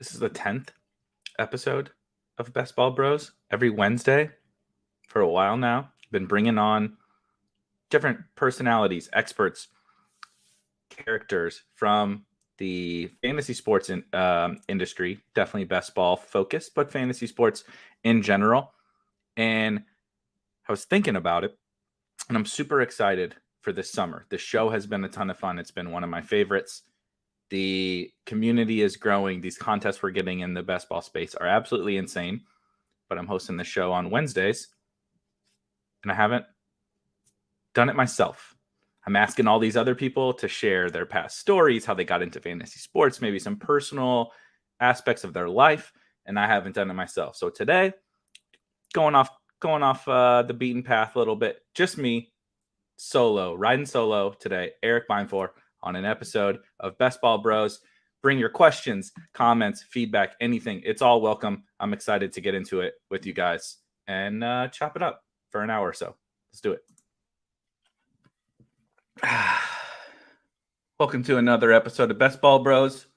This is the 10th episode of Best Ball Bros. Every Wednesday for a while now. Been bringing on different personalities, experts, characters from the fantasy sports industry. Definitely best ball focused, but fantasy sports in general. And I was thinking about it, and I'm super excited for this summer. The show has been a ton of fun. It's been one of my favorites. The community is growing. These contests we're getting in the best ball space are absolutely insane. But I'm hosting the show on Wednesdays, and I haven't done it myself. I'm asking all these other people to share their past stories, how they got into fantasy sports, maybe some personal aspects of their life, and I haven't done it myself. So today, going off the beaten path a little bit, just me, riding solo today, Erik Beimfohr on an episode of Best Ball Bros. Bring your questions, comments, feedback, anything. It's all welcome. I'm excited to get into it with you guys and chop it up for an hour or so. Let's do it. Welcome to another episode of Best Ball Bros.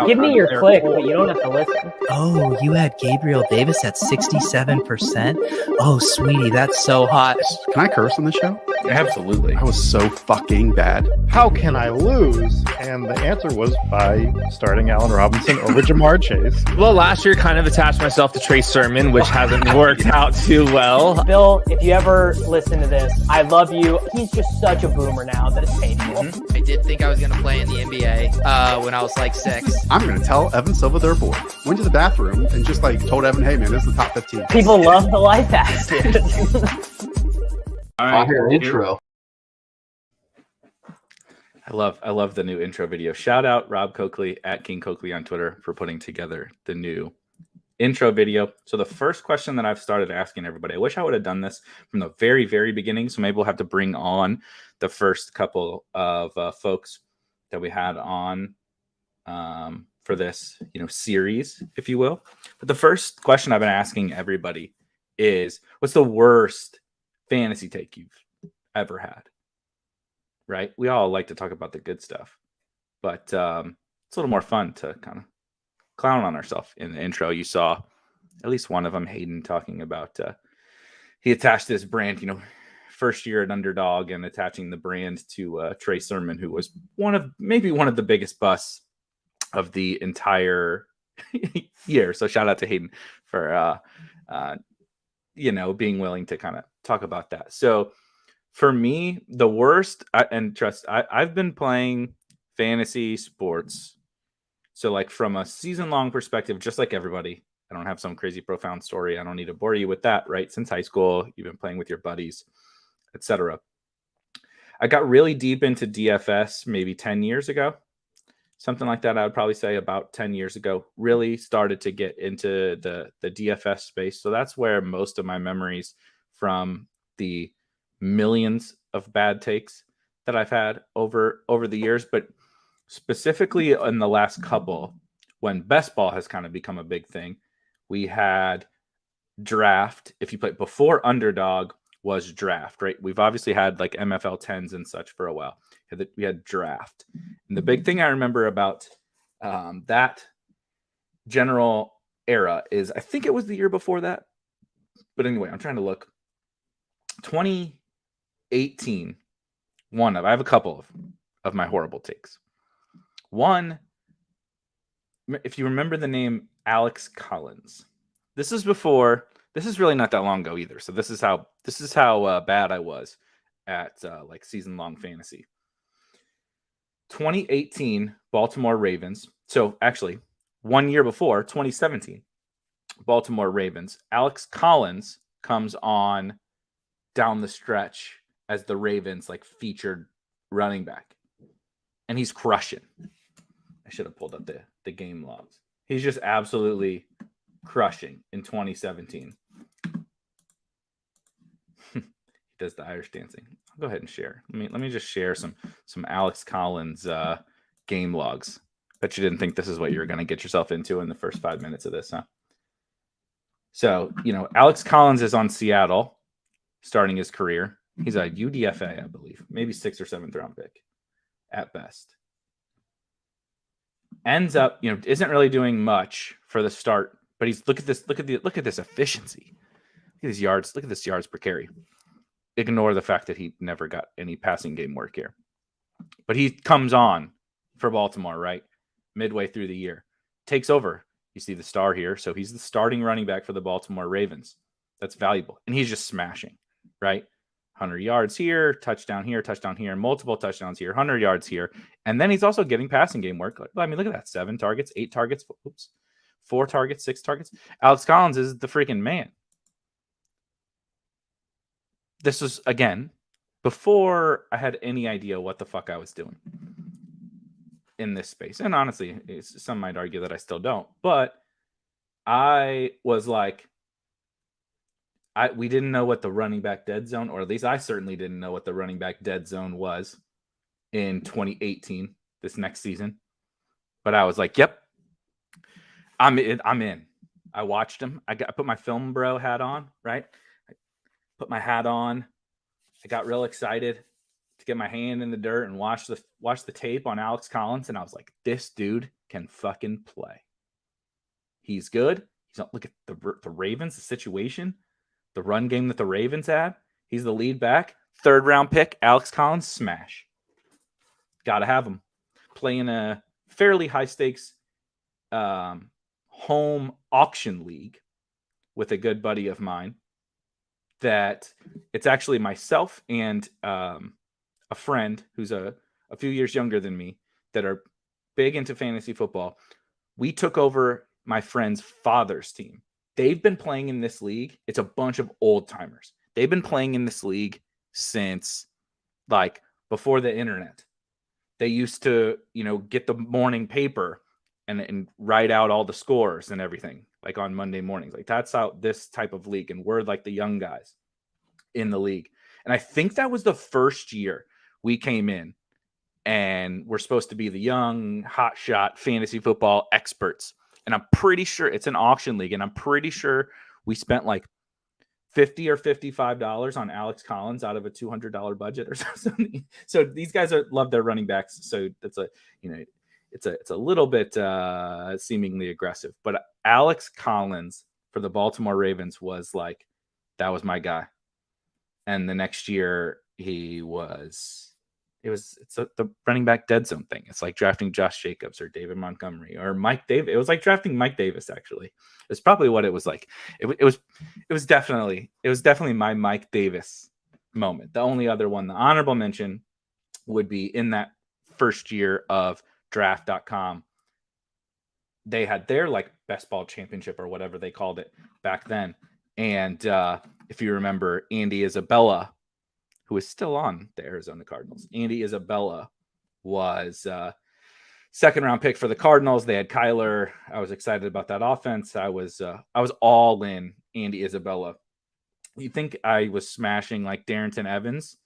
Give me your click, but you don't have to listen. Oh, you had Gabriel Davis at 67%? Oh, sweetie, that's so hot. Can I curse on the show? Absolutely. I was so fucking bad. How can I lose? And the answer was by starting Allen Robinson over Jamar Chase. Well, last year kind of attached myself to Trey Sermon, which hasn't worked out too well. Bill, if you ever listen to this, I love you. He's just such a boomer now that it's painful. Mm-hmm. I did think I was going to play in the NBA when I was like 6. I'm going to tell Evan Silva they're bored. Went to the bathroom and just told Evan, hey man, this is the top 15. People love the life hacks, dude. All right, intro. I love the new intro video. Shout out Rob Coakley at King Coakley on Twitter for putting together the new intro video. So the first question that I've started asking everybody, I wish I would have done this from the very, very beginning. So maybe we'll have to bring on the first couple of folks that we had on for this, series, if you will. But the first question I've been asking everybody is, what's the worst fantasy take you've ever had? Right? We all like to talk about the good stuff, but it's a little more fun to kind of clown on ourselves. In the intro, you saw at least one of them, Hayden, talking about he attached this brand, first year at Underdog, and attaching the brand to Trey Sermon, who was one of the biggest busts of the entire year. So shout out to Hayden for being willing to kind of talk about that. So for me, the worst, I've been playing fantasy sports. So from a season-long perspective, just like everybody, I don't have some crazy profound story. I don't need to bore you with that, right? Since high school, you've been playing with your buddies, etc. I got really deep into DFS maybe 10 years ago. Something like that, I would probably say about 10 years ago, really started to get into the DFS space. So that's where most of my memories from the millions of bad takes that I've had over the years, but specifically in the last couple, when best ball has kind of become a big thing, we had draft. If you played before Underdog was draft, right? We've obviously had MFL 10s and such for a while. We had draft. And the big thing I remember about that general era is, I think it was the year before that. But anyway, I'm trying to look. 2018, I have a couple of my horrible takes. One, if you remember the name Alex Collins, this is really not that long ago either. So this is how bad I was at season long fantasy. 2018 Baltimore Ravens. So actually 1 year before, 2017 Baltimore Ravens. Alex Collins comes on down the stretch as the Ravens featured running back, and he's crushing. I should have pulled up the game logs. He's just absolutely crushing in 2017. He does the Irish dancing. I'll go ahead and share. Let me just share some Alex Collins game logs. Bet you didn't think this is what you were going to get yourself into in the first 5 minutes of this, huh? So, Alex Collins is on Seattle starting his career. He's a UDFA, I believe, maybe 6th or 7th round pick at best. ends up, isn't really doing much for the start, but look at this efficiency. Look at these yards. Look at this yards per carry. Ignore the fact that he never got any passing game work here. But he comes on for Baltimore, right? Midway through the year. Takes over. You see the star here. So he's the starting running back for the Baltimore Ravens. That's valuable. And he's just smashing, right? 100 yards here, touchdown here, multiple touchdowns here, 100 yards here. And then he's also getting passing game work. I mean, look at that. 7 targets, 8 targets, 4 targets, 6 targets. Alex Collins is the freaking man. This was, again, before I had any idea what the fuck I was doing in this space. And honestly, some might argue that I still don't. But I was like, we didn't know what the running back dead zone, or at least I certainly didn't know what the running back dead zone was in 2018, this next season. But I was like, yep, I'm in. I watched him. I put my film bro hat on, right? Put my hat on. I got real excited to get my hand in the dirt and watch the tape on Alex Collins. And I was like, this dude can fucking play. He's good. Look at the Ravens, the situation, the run game that the Ravens had. He's the lead back. 3rd round pick, Alex Collins, smash. Got to have him. Playing a fairly high stakes home auction league with a good buddy of mine. That it's actually myself and a friend who's a few years younger than me that are big into fantasy football. We took over my friend's father's team. They've been playing in this league. It's a bunch of old timers. They've been playing in this league since like before the internet. They used to, get the morning paper and write out all the scores and everything. Like on Monday mornings. Like that's how this type of league. And we're like the young guys in the league. And I think that was the first year we came in and we're supposed to be the young hotshot fantasy football experts. And I'm pretty sure it's an auction league. And I'm pretty sure we spent like $50 or $55 on Alex Collins out of a $200 budget or something. So these guys love their running backs. So that's it's a little bit seemingly aggressive, but Alex Collins for the Baltimore Ravens was like, that was my guy. And the next year it's the running back dead zone thing. It's like drafting Josh Jacobs or David Montgomery or Mike Davis. It was like drafting Mike Davis. Actually, it's probably what it was like. It was definitely my Mike Davis moment. The only other one, the honorable mention, would be in that first year of draft.com. They had their like best ball championship or whatever they called it back then. And if you remember, Andy Isabella, who is still on the Arizona Cardinals, Andy Isabella was 2nd round pick for the Cardinals. They had Kyler. I was excited about that offense. I was all in Andy Isabella. You think I was smashing like Darrington Evans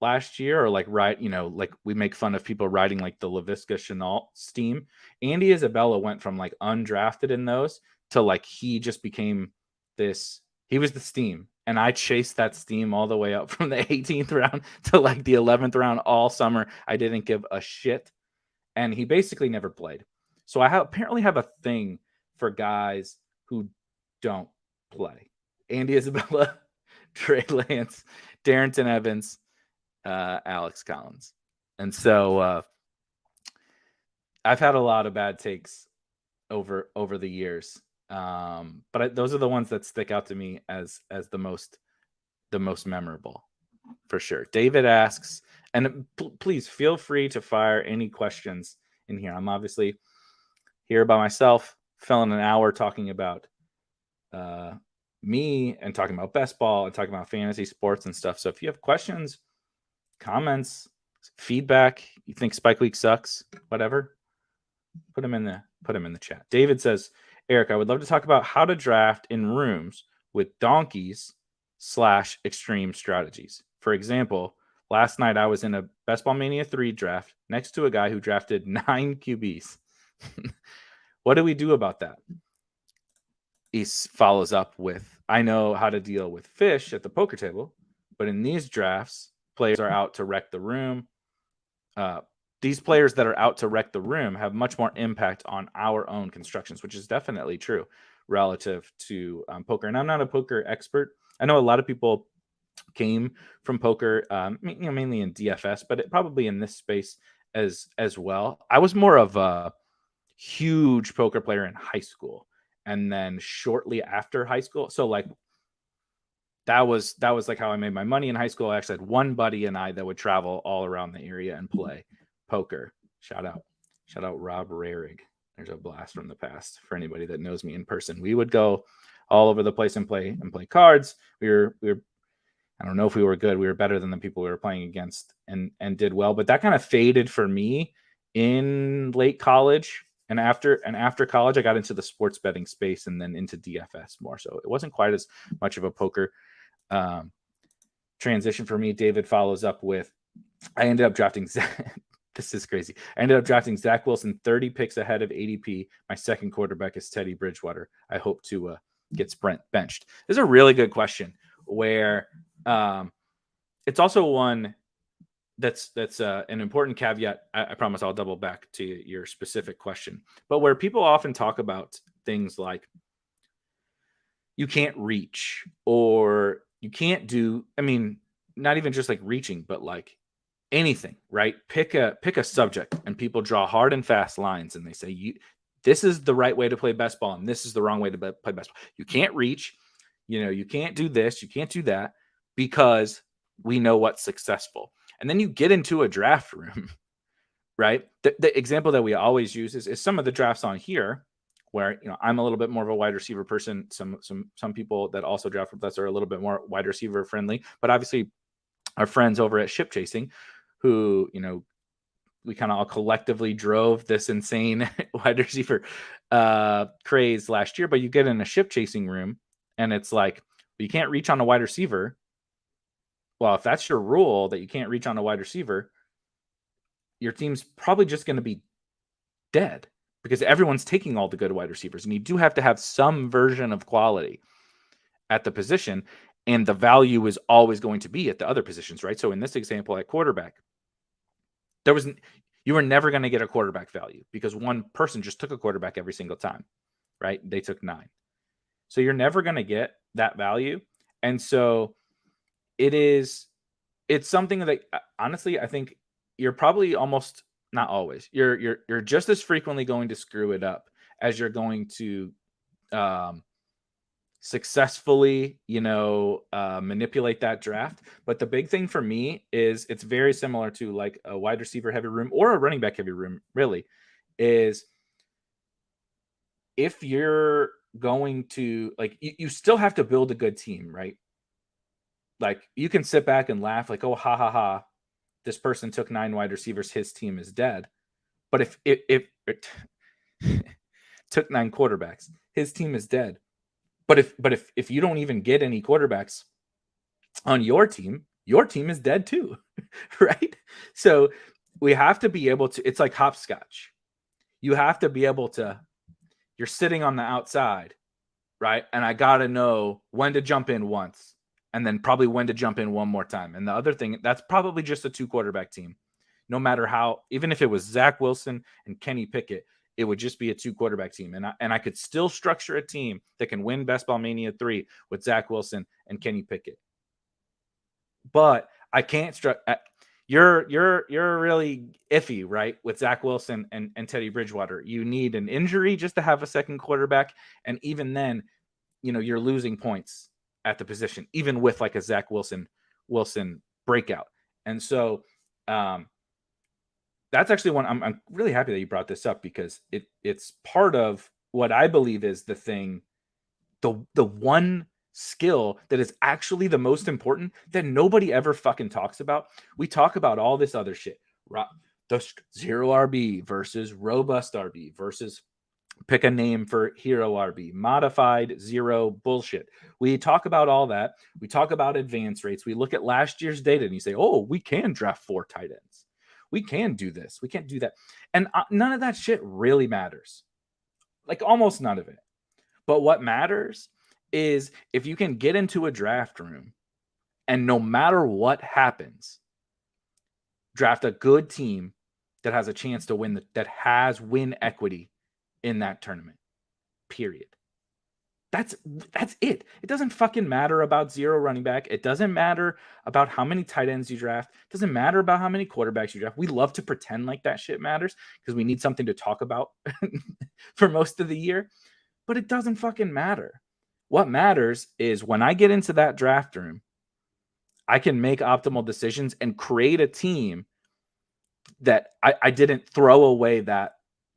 last year, or like like we make fun of people riding like the LaVisca Chenault steam. Andy Isabella went from like undrafted in those to like he just became this. He was the steam, and I chased that steam all the way up from the 18th round to like the 11th round all summer. I didn't give a shit, and he basically never played. So I apparently have a thing for guys who don't play. Andy Isabella, Trey Lance, Darrington Evans, Alex Collins. And so I've had a lot of bad takes over the years. But those are the ones that stick out to me as the most memorable, for sure. David asks, and please feel free to fire any questions in here. I'm obviously here by myself, filling an hour talking about me and talking about best ball and talking about fantasy sports and stuff. So if you have questions, comments, feedback, you think Spike Week sucks, whatever, put them in the chat. David says, Eric, I would love to talk about how to draft in rooms with donkeys / extreme strategies. For example, last night I was in a Best Ball Mania 3 draft next to a guy who drafted 9 QBs. What do we do about that? He follows up with, I know how to deal with fish at the poker table, but in these drafts, players are out to wreck the room. these players that are out to wreck the room have much more impact on our own constructions, which is definitely true relative to poker. And I'm not a poker expert. I know a lot of people came from poker, mainly in DFS, but probably in this space as well. I was more of a huge poker player in high school, and then shortly after high school, so like that was like how I made my money in high school. I actually had one buddy and I that would travel all around the area and play poker. Shout out Rob Rarig. There's a blast from the past for anybody that knows me in person. We would go all over the place and play cards. We were I don't know if we were good. We were better than the people we were playing against and did well. But that kind of faded for me in late college. And after college, I got into the sports betting space and then into DFS more. So it wasn't quite as much of a poker transition for me. David follows up with, I ended up drafting this is crazy. I ended up drafting Zach Wilson 30 picks ahead of ADP. My second quarterback is Teddy Bridgewater. I hope to get Sprint benched. This is a really good question where it's also one that's an important caveat. I promise I'll double back to your specific question, but where people often talk about things like you can't reach or you can't do, I mean, not even just like reaching, but like anything, right? Pick a subject and people draw hard and fast lines and they say, this is the right way to play best ball and this is the wrong way to play best ball. You can't reach, you can't do this, you can't do that because we know what's successful. And then you get into a draft room, right? The example that we always use is some of the drafts on here where, I'm a little bit more of a wide receiver person. Some people that also draft with us are a little bit more wide receiver friendly, but obviously our friends over at Ship Chasing who, we kind of all collectively drove this insane wide receiver craze last year, but you get in a Ship Chasing room and it's like, you can't reach on a wide receiver. Well, if that's your rule that you can't reach on a wide receiver, your team's probably just going to be dead because everyone's taking all the good wide receivers. And you do have to have some version of quality at the position. And the value is always going to be at the other positions, right? So in this example at quarterback, you were never going to get a quarterback value because one person just took a quarterback every single time, right? They took 9. So you're never going to get that value. And so it's something that honestly, I think you're probably almost not always, you're just as frequently going to screw it up as you're going to successfully, manipulate that draft. But the big thing for me is it's very similar to like a wide receiver heavy room or a running back heavy room, really, is if you're going to like, you still have to build a good team, right? Like you can sit back and laugh like, oh, ha, ha, ha, this person took 9 wide receivers. His team is dead. But if it took 9 quarterbacks, his team is dead. But if you don't even get any quarterbacks on your team is dead too, right? So we have to be able to, it's like hopscotch. You have to be able to, you're sitting on the outside, right? And I got to know when to jump in once and then probably when to jump in one more time. And the other thing, that's probably just a 2 quarterback team. No matter how, even if it was Zach Wilson and Kenny Pickett, it would just be a 2 quarterback team. And I could still structure a team that can win Best Ball Mania 3 with Zach Wilson and Kenny Pickett. But I can't you're really iffy, right? With Zach Wilson and Teddy Bridgewater. You need an injury just to have a second quarterback. And even then, you're losing points at the position, even with like a Zach Wilson breakout. And so that's actually one I'm really happy that you brought this up because it's part of what I believe is the thing, the one skill that is actually the most important that nobody ever fucking talks about. We talk about all this other shit, right? The 0 RB versus robust RB versus pick a name for hero RB, modified 0 bullshit. We talk about all that. We talk about advance rates. We look at last year's data and you say, oh, we can draft 4 tight ends. We can do this. We can't do that. And none of that shit really matters. Like almost none of it. But what matters is if you can get into a draft room and no matter what happens, draft a good team that has a chance to win, that has win equity in that tournament. Period. That's it. It doesn't fucking matter about zero running back. It doesn't matter about how many tight ends you draft. It doesn't matter about how many quarterbacks you draft. We love to pretend like that shit matters because we need something to talk about for most of the year, but it doesn't fucking matter. What matters is when I get into that draft room, I can make optimal decisions and create a team that I didn't throw away that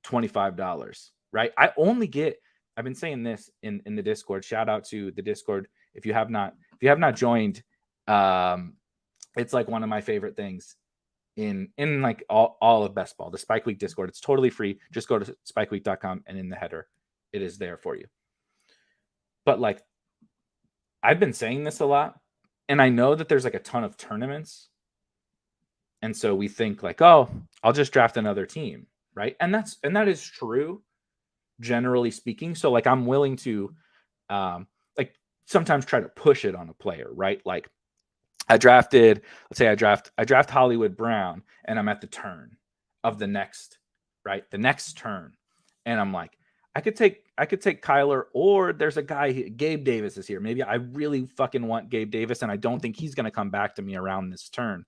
$25, right? I've been saying this in the Discord. Shout out to the Discord. If you have not joined, it's like one of my favorite things in like all of best ball, the Spike Week Discord. It's totally free. Just go to spikeweek.com and in the header, it is there for you. But like, I've been saying this a lot, and I know that there's like a ton of tournaments. And so we think like, oh, I'll just draft another team, right? And that is true, generally speaking. So like, I'm willing to like sometimes try to push it on a player, right? Like I draft Hollywood Brown, and I'm at the turn of the next turn. And I'm like, I could take Kyler, or there's a guy, Gabe Davis is here. Maybe I really fucking want Gabe Davis, and I don't think he's going to come back to me around this turn.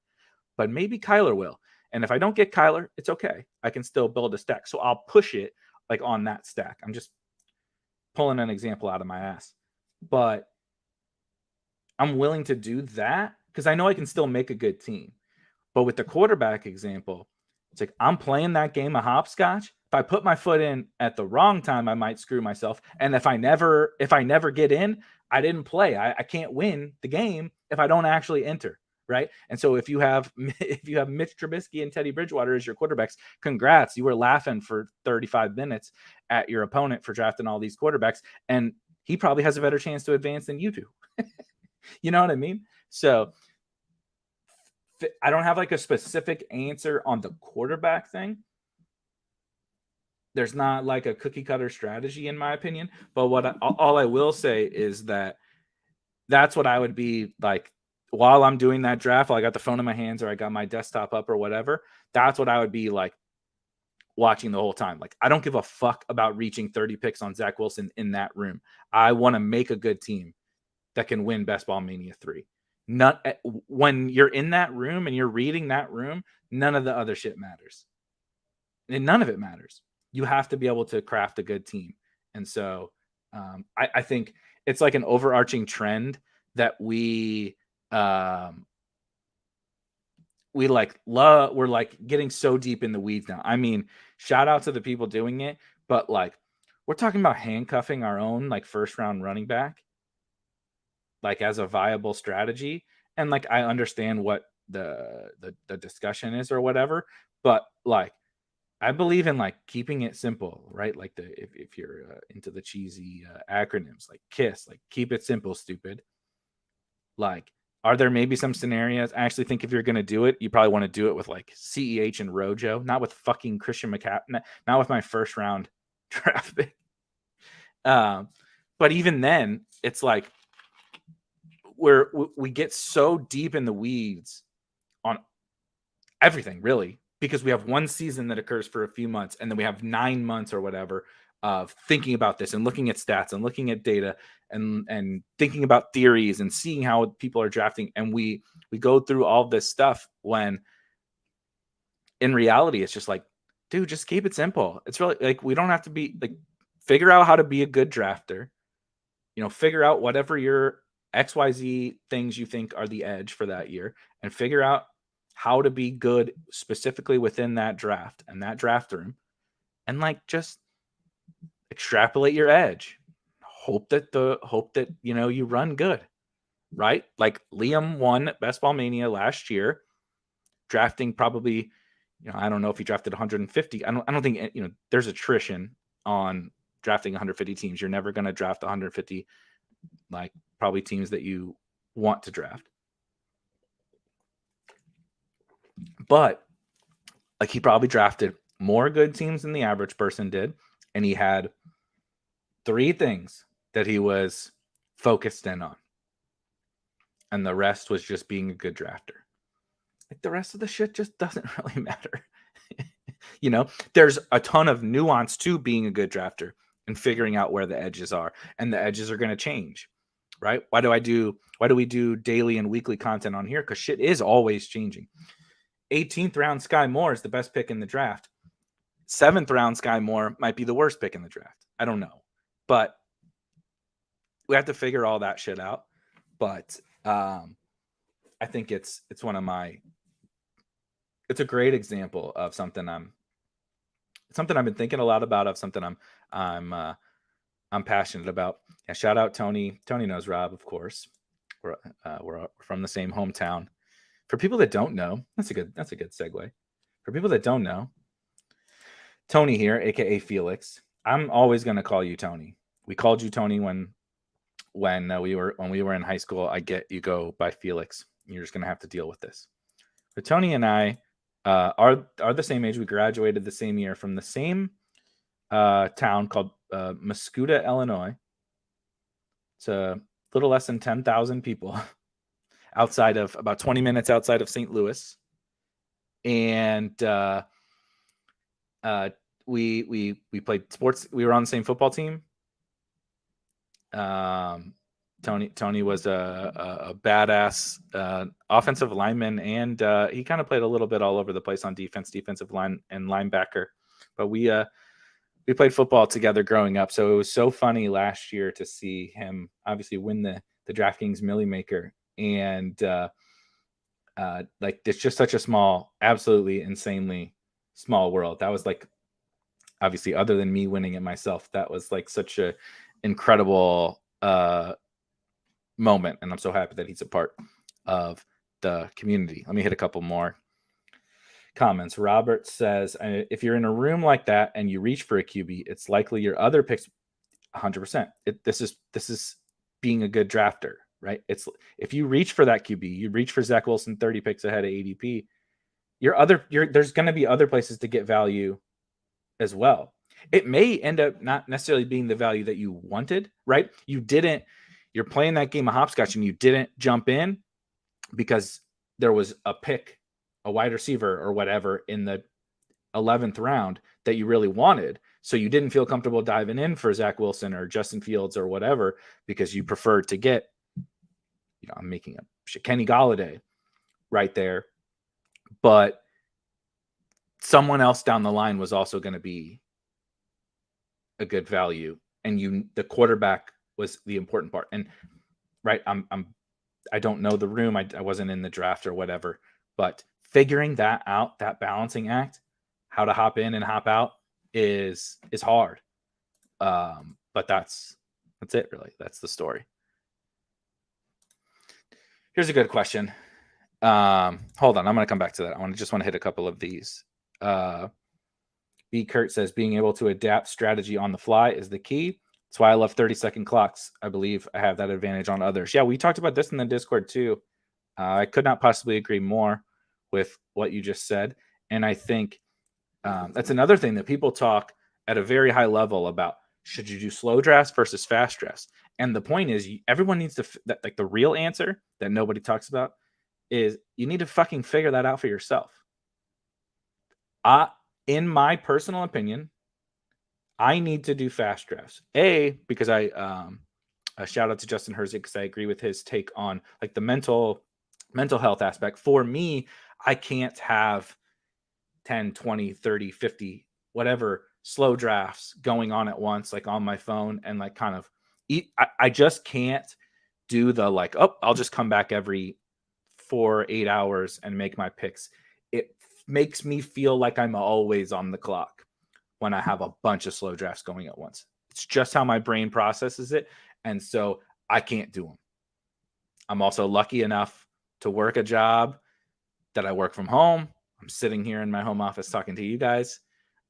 But maybe Kyler will. And if I don't get Kyler, it's okay. I can still build a stack. So I'll push it like on that stack. I'm just pulling an example out of my ass. But I'm willing to do that because I know I can still make a good team. But with the quarterback example, it's like I'm playing that game of hopscotch. If I put my foot in at the wrong time, I might screw myself. And if I never get in, I didn't play. I can't win the game if I don't actually enter. Right. And so if you have Mitch Trubisky and Teddy Bridgewater as your quarterbacks, congrats. You were laughing for 35 minutes at your opponent for drafting all these quarterbacks. And he probably has a better chance to advance than you do. You know what I mean? So I don't have like a specific answer on the quarterback thing. There's not like a cookie cutter strategy in my opinion. But all I will say is that's what I would be like. While I'm doing that draft, while I got the phone in my hands or I got my desktop up or whatever, that's what I would be like watching the whole time. Like, I don't give a fuck about reaching 30 picks on Zach Wilson in that room. I want to make a good team that can win Best Ball Mania 3. When you're in that room and you're reading that room, none of the other shit matters. And none of it matters. You have to be able to craft a good team. And so I think it's like an overarching trend that we're like getting so deep in the weeds now. I mean, shout out to the people doing it, but like we're talking about handcuffing our own like first round running back, like as a viable strategy. And like, I understand what the discussion is or whatever, but like, I believe in like keeping it simple, right? Like if you're into the cheesy acronyms, like KISS, like keep it simple, stupid. Like, are there maybe some scenarios? I actually think if you're going to do it, you probably want to do it with like CEH and Rojo, not with fucking Christian McCaffrey, not with my first round draft pick. But even then, it's like we get so deep in the weeds on everything, really, because we have one season that occurs for a few months, and then we have 9 months or whatever of thinking about this and looking at stats and looking at data and thinking about theories and seeing how people are drafting. And we go through all this stuff when in reality, it's just like, dude, just keep it simple. It's really like, we don't have to be like, figure out how to be a good drafter, figure out whatever your XYZ things you think are the edge for that year, and figure out how to be good specifically within that draft and that draft room. And like, just extrapolate your edge. Hope that you run good, right? Like Liam won Best Ball Mania last year, drafting probably, I don't know if he drafted 150. I don't think there's attrition on drafting 150 teams. You're never going to draft 150 like probably teams that you want to draft. But like, he probably drafted more good teams than the average person did, and he had 3 things that he was focused in on. And the rest was just being a good drafter. Like, the rest of the shit just doesn't really matter. There's a ton of nuance to being a good drafter and figuring out where the edges are, and the edges are going to change, right? Why do we do daily and weekly content on here? Because shit is always changing. 18th round Sky Moore is the best pick in the draft. 7th round Sky Moore might be the worst pick in the draft. I don't know, but we have to figure all that shit out. But I think it's one of it's a great example of something I've been thinking a lot about, of something I'm passionate about. Yeah, shout out Tony. Tony knows Rob, of course. We're from the same hometown. For people that don't know, that's a good segue. For people that don't know, Tony here, aka Felix. I'm always going to call you Tony. We called you Tony when we were in high school. I get you go by Felix. You're just going to have to deal with this. But Tony and I are the same age. We graduated the same year from the same town called Mascoutah, Illinois. It's a little less than 10,000 people, about 20 minutes outside of St. Louis. And we played sports. We were on the same football team. Tony was a badass offensive lineman, and he kind of played a little bit all over the place on defense, defensive line, and linebacker. But we played football together growing up, so it was so funny last year to see him obviously win the DraftKings Millie Maker, and like it's just such a absolutely insanely small world. That was like, obviously, other than me winning it myself, that was like such a incredible moment, and I'm so happy that he's a part of the community. Let me hit a couple more comments. Robert says, if you're in a room like that and you reach for a QB, it's likely your other picks 100%. This is being a good drafter, right? It's if you reach for that QB, you reach for Zach Wilson 30 picks ahead of ADP, there's going to be other places to get value as well. It may end up not necessarily being the value that you wanted, right? You're playing that game of hopscotch and you didn't jump in because there was a pick, a wide receiver or whatever in the 11th round that you really wanted. So you didn't feel comfortable diving in for Zach Wilson or Justin Fields or whatever, because you preferred to get, I'm making a Kenny Golladay right there. But someone else down the line was also going to be a good value, and the quarterback was the important part. And right, I don't know the room. I wasn't in the draft or whatever, but figuring that out, that balancing act, how to hop in and hop out is hard. But that's it, really. That's the story. Here's a good question. Hold on, I'm going to come back to that. I just want to hit a couple of these. B. Kurt says, being able to adapt strategy on the fly is the key. That's why I love 30-second clocks. I believe I have that advantage on others. Yeah, we talked about this in the Discord too. I could not possibly agree more with what you just said. And I think that's another thing that people talk at a very high level about. Should you do slow drafts versus fast drafts? And the point is, everyone needs to, like, the real answer that nobody talks about is you need to fucking figure that out for yourself. In my personal opinion, I need to do fast drafts. Because I shout out to Justin Herzig, because I agree with his take on like the mental health aspect. For me, I can't have 10, 20, 30, 50, whatever slow drafts going on at once, like on my phone, and like kind of I just can't do the like, I'll just come back every 4 or 8 hours and make my picks. It makes me feel like I'm always on the clock when I have a bunch of slow drafts going at once. It's just how my brain processes it. And so I can't do them. I'm also lucky enough to work a job that I work from home. I'm sitting here in my home office talking to you guys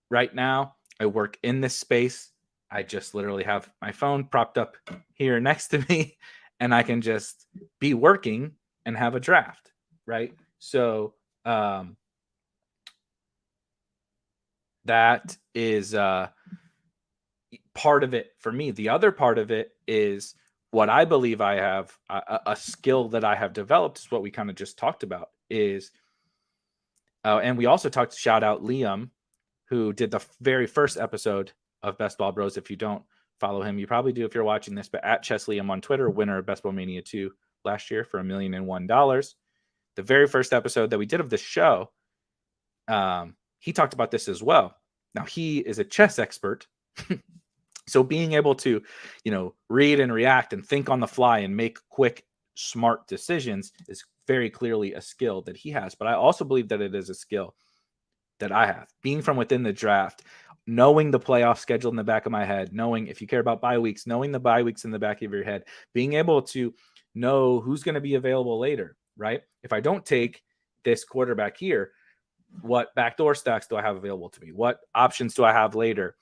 right now. I work in this space. I just literally have my phone propped up here next to me, and I can just be working and have a draft, right? So that is part of it for me. The other part of it is what I believe I have, a skill that I have developed, is what we kind of just talked about, is, and we also shout out Liam, who did the very first episode of Best Ball Bros. If you don't follow him, you probably do if you're watching this, but at Chesley on Twitter, winner of Best Ball Mania 2 last year for $1,001,001. The very first episode that we did of this show, he talked about this as well. Now, he is a chess expert. So being able to, read and react and think on the fly and make quick, smart decisions is very clearly a skill that he has. But I also believe that it is a skill that I have. Being from within the draft, knowing the playoff schedule in the back of my head, knowing if you care about bye weeks, knowing the bye weeks in the back of your head, being able to know who's going to be available later, right? If I don't take this quarterback here, what backdoor stacks do I have available to me? What options do I have later?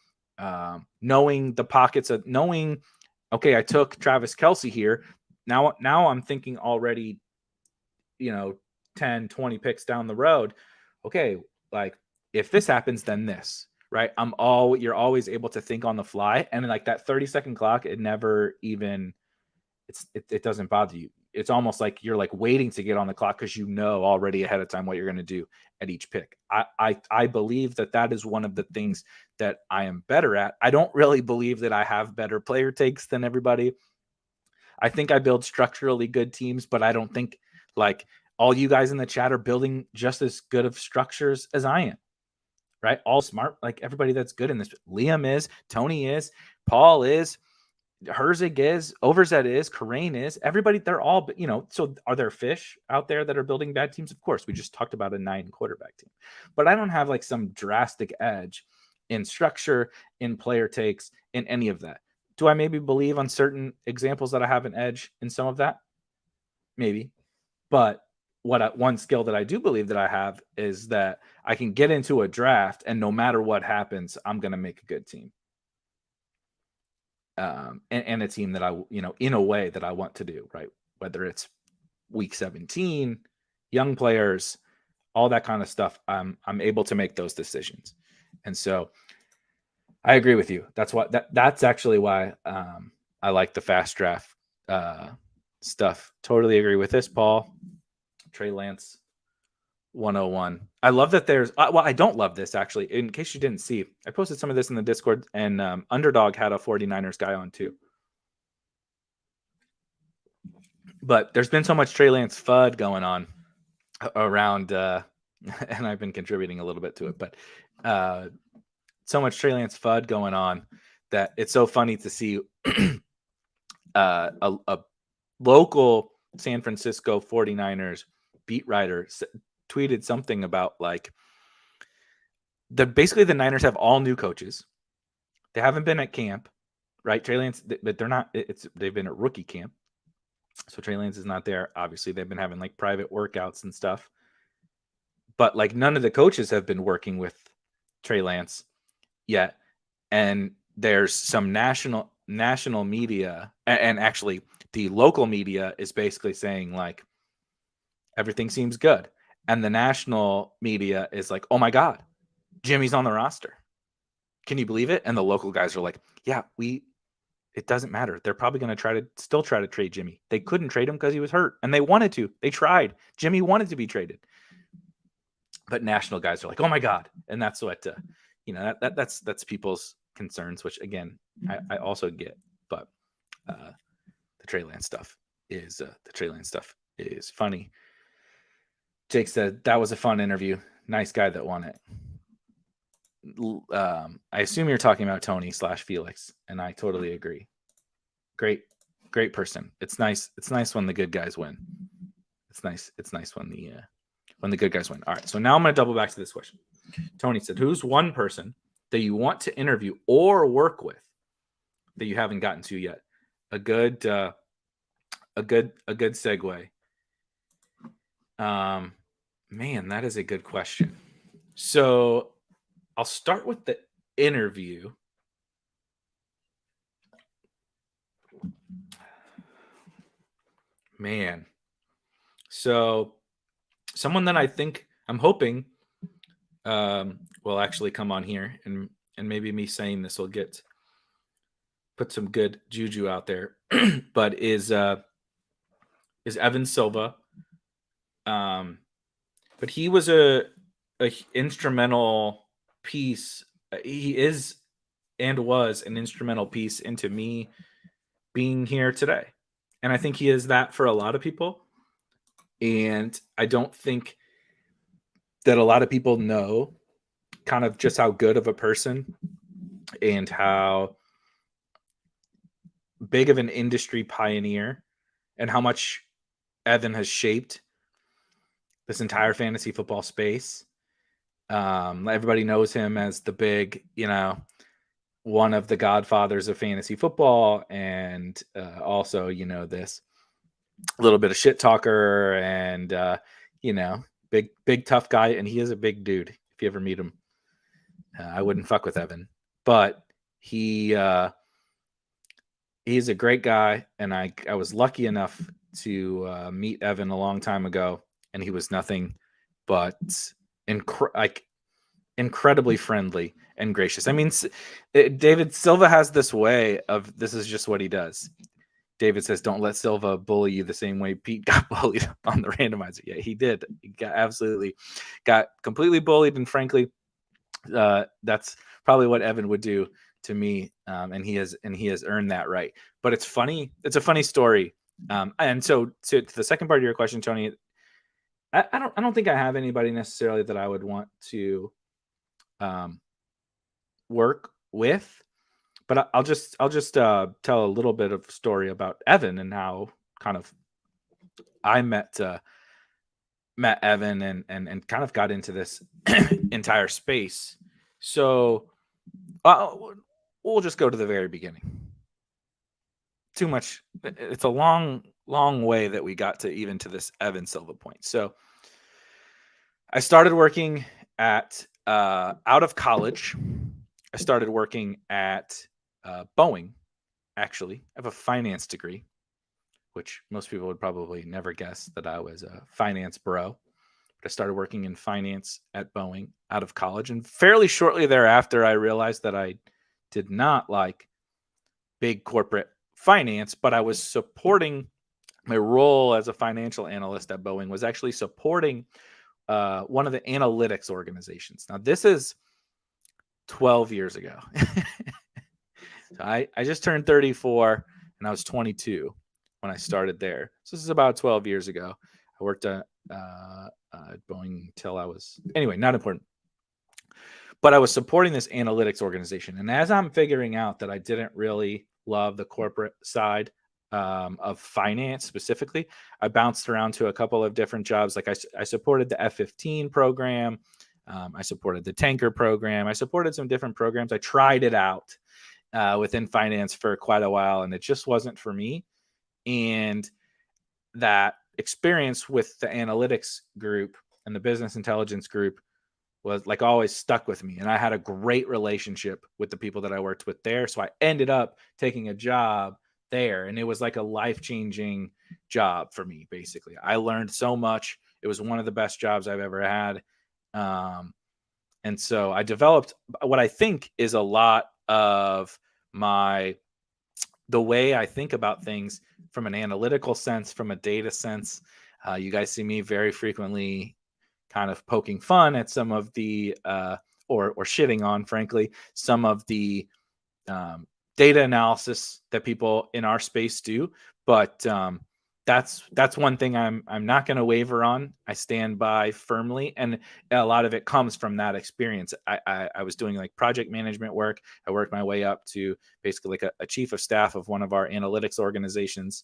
Knowing the pockets of knowing, okay, I took Travis Kelce here. Now I'm thinking already, 10, 20 picks down the road. Okay, like if this happens, then this, right? You're always able to think on the fly. And like that 30-second clock, it never even, it doesn't bother you. It's almost like you're like waiting to get on the clock because already ahead of time what you're going to do at each pick. I believe that is one of the things that I am better at. I don't really believe that I have better player takes than everybody. I think I build structurally good teams, but I don't think like all you guys in the chat are building just as good of structures as I am, right? All smart, like everybody that's good in this. Liam is, Tony is, Paul is, Herzig is, Overzet is, Karain is, everybody, they're all, so are there fish out there that are building bad teams? Of course, we just talked about a 9 quarterback team, but I don't have like some drastic edge in structure, in player takes, in any of that. Do I maybe believe on certain examples that I have an edge in some of that? Maybe. But one skill that I do believe that I have is that I can get into a draft and no matter what happens, I'm going to make a good team. And a team that I, in a way that I want to do, right? Whether it's week 17, young players, all that kind of stuff, I'm able to make those decisions. And so I agree with you. That's actually why I like the fast draft stuff. Totally agree with this, Paul. Trey Lance 101. I love that there's I don't love this actually. In case you didn't see, I posted some of this in the Discord, and Underdog had a 49ers guy on too. But there's been so much Trey Lance FUD going on around and I've been contributing a little bit to it, but so much Trey Lance FUD going on that it's so funny to see a local San Francisco 49ers beat writer tweeted something about like basically the Niners have all new coaches. They haven't been at camp, right? Trey Lance, but they're not. They've been at rookie camp, so Trey Lance is not there. Obviously, they've been having like private workouts and stuff, but like none of the coaches have been working with Trey Lance yet. And there's some national media, and actually the local media is basically saying like everything seems good. And the national media is like, oh my God, Jimmy's on the roster. Can you believe it? And the local guys are like, yeah, it doesn't matter. They're probably going to still try to trade Jimmy. They couldn't trade him because he was hurt, and they wanted to. They tried. Jimmy wanted to be traded. But national guys are like, oh my God. And that's what, that's people's concerns, which again, I also get, but the Trey Lance stuff is funny. Jake said that was a fun interview. Nice guy that won it. I assume you're talking about Tony / Felix, and I totally agree. Great person. It's nice when the good guys win. It's nice when the good guys win. All right, so now I'm going to double back to this question. Tony said, who's one person that you want to interview or work with that you haven't gotten to yet? A good segue. Man, that is a good question. So I'll start with the interview. Man. So someone that I'm hoping will actually come on here, and maybe me saying this will put some good juju out there, but is Evan Silva. But he was a instrumental piece. He is and was an instrumental piece into me being here today. And I think he is that for a lot of people. And I don't think that a lot of people know kind of just how good of a person and how big of an industry pioneer and how much Evan has shaped this entire fantasy football space. Everybody knows him as the big, one of the godfathers of fantasy football, and also, this little bit of shit talker and, big tough guy. And he is a big dude. If you ever meet him, I wouldn't fuck with Evan, but he's a great guy. And I was lucky enough to meet Evan a long time ago, and he was nothing but incredibly friendly and gracious. I mean, David Silva has this way of, this is just what he does. David says, don't let Silva bully you the same way Pete got bullied on the randomizer. Yeah, he did. He got completely bullied. And frankly, that's probably what Evan would do to me. And he has earned that right. But it's funny. It's a funny story. And so to the second part of your question, Tony, I don't think I have anybody necessarily that I would want to work with, but I'll just tell a little bit of story about Evan and how kind of I met Evan and kind of got into this entire space. So we'll just go to the very beginning. Too much. It's a long way that we got to even to this Evan Silva point. So I started working at out of college. I started working at Boeing. Actually, I have a finance degree, which most people would probably never guess that I was a finance bro. But I started working in finance at Boeing out of college, and fairly shortly thereafter, I realized that I did not like big corporate finance, but I was supporting my role as a financial analyst at Boeing was actually supporting one of the analytics organizations. Now, this is 12 years ago. So I just turned 34 and I was 22 when I started there. So this is about 12 years ago. I worked at Boeing until I was, anyway, not important. But I was supporting this analytics organization. And as I'm figuring out that I didn't really love the corporate side of finance specifically, I bounced around to a couple of different jobs. Like I supported the F-15 program. I supported the tanker program. I supported some different programs. I tried it out within finance for quite a while, and it just wasn't for me. And that experience with the analytics group and the business intelligence group was like always stuck with me. And I had a great relationship with the people that I worked with there. So I ended up taking a job there, and it was like a life-changing job for me. Basically, I learned so much. It was one of the best jobs I've ever had. And so I developed what I think is a lot of the way I think about things from an analytical sense, from a data sense. You guys see me very frequently kind of poking fun at some of the, or shitting on, frankly, some of the data analysis that people in our space do. But that's one thing I'm not going to waver on. I stand by firmly, and a lot of it comes from that experience. I was doing like project management work. I worked my way up to basically like a chief of staff of one of our analytics organizations,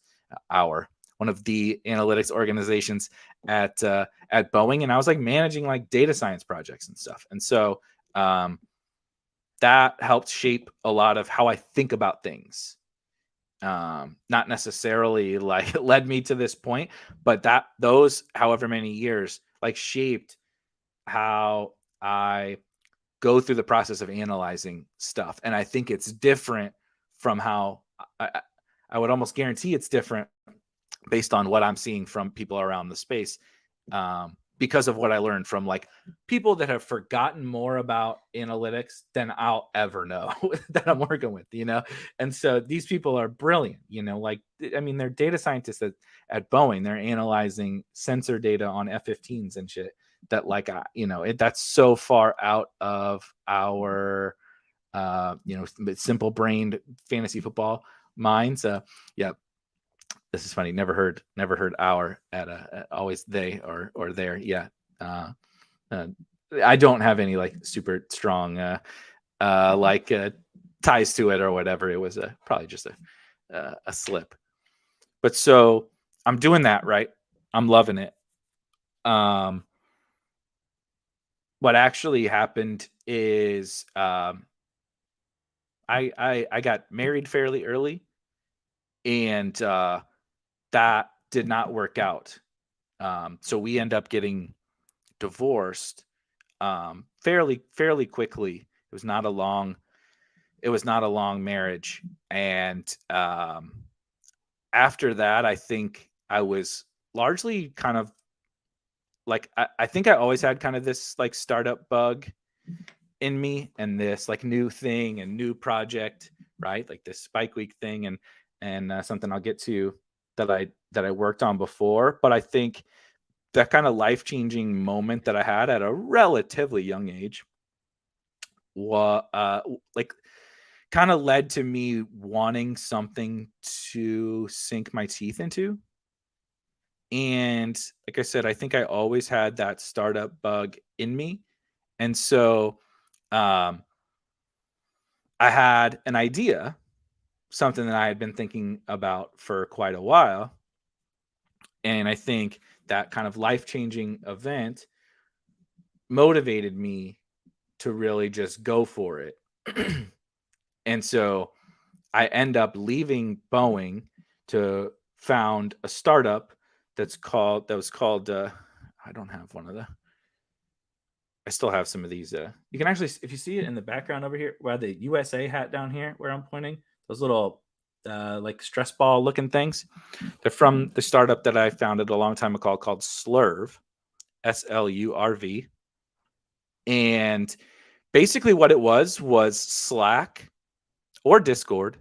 one of the analytics organizations at Boeing, and I was like managing like data science projects and stuff. And so that helped shape a lot of how I think about things. Not necessarily like led me to this point, but those however many years like shaped how I go through the process of analyzing stuff. And I think it's different from how I would almost guarantee it's different based on what I'm seeing from people around the space. Because of what I learned from like people that have forgotten more about analytics than I'll ever know that I'm working with, And so these people are brilliant, like, I mean, they're data scientists at Boeing. They're analyzing sensor data on F-15s and shit. that like that's so far out of our simple brained fantasy football minds. Yeah, this is funny. Never heard our at always they or there. Yeah. I don't have any like super strong ties to it or whatever. It was probably just a slip. But so I'm doing that, right? I'm loving it. What actually happened is I got married fairly early, and that did not work out. So we end up getting divorced fairly quickly. It was not a long marriage, and after that, I think I was largely kind of like I think I always had kind of this like startup bug in me, and this like new thing and new project, right? Like this Spike Week thing, and something I'll get to that I worked on before. But I think that kind of life-changing moment that I had at a relatively young age was like kind of led to me wanting something to sink my teeth into. And like I said, I think I always had that startup bug in me. And so I had an idea, something that I had been thinking about for quite a while. And I think that kind of life-changing event motivated me to really just go for it. And so I end up leaving Boeing to found a startup that was called I don't have one of the I still have some of these you can actually, if you see it in the background over here where the USA hat down here where I'm pointing, those little like stress ball looking things, they're from the startup that I founded a long time ago called Slurv, SLURV. And basically what it was Slack or Discord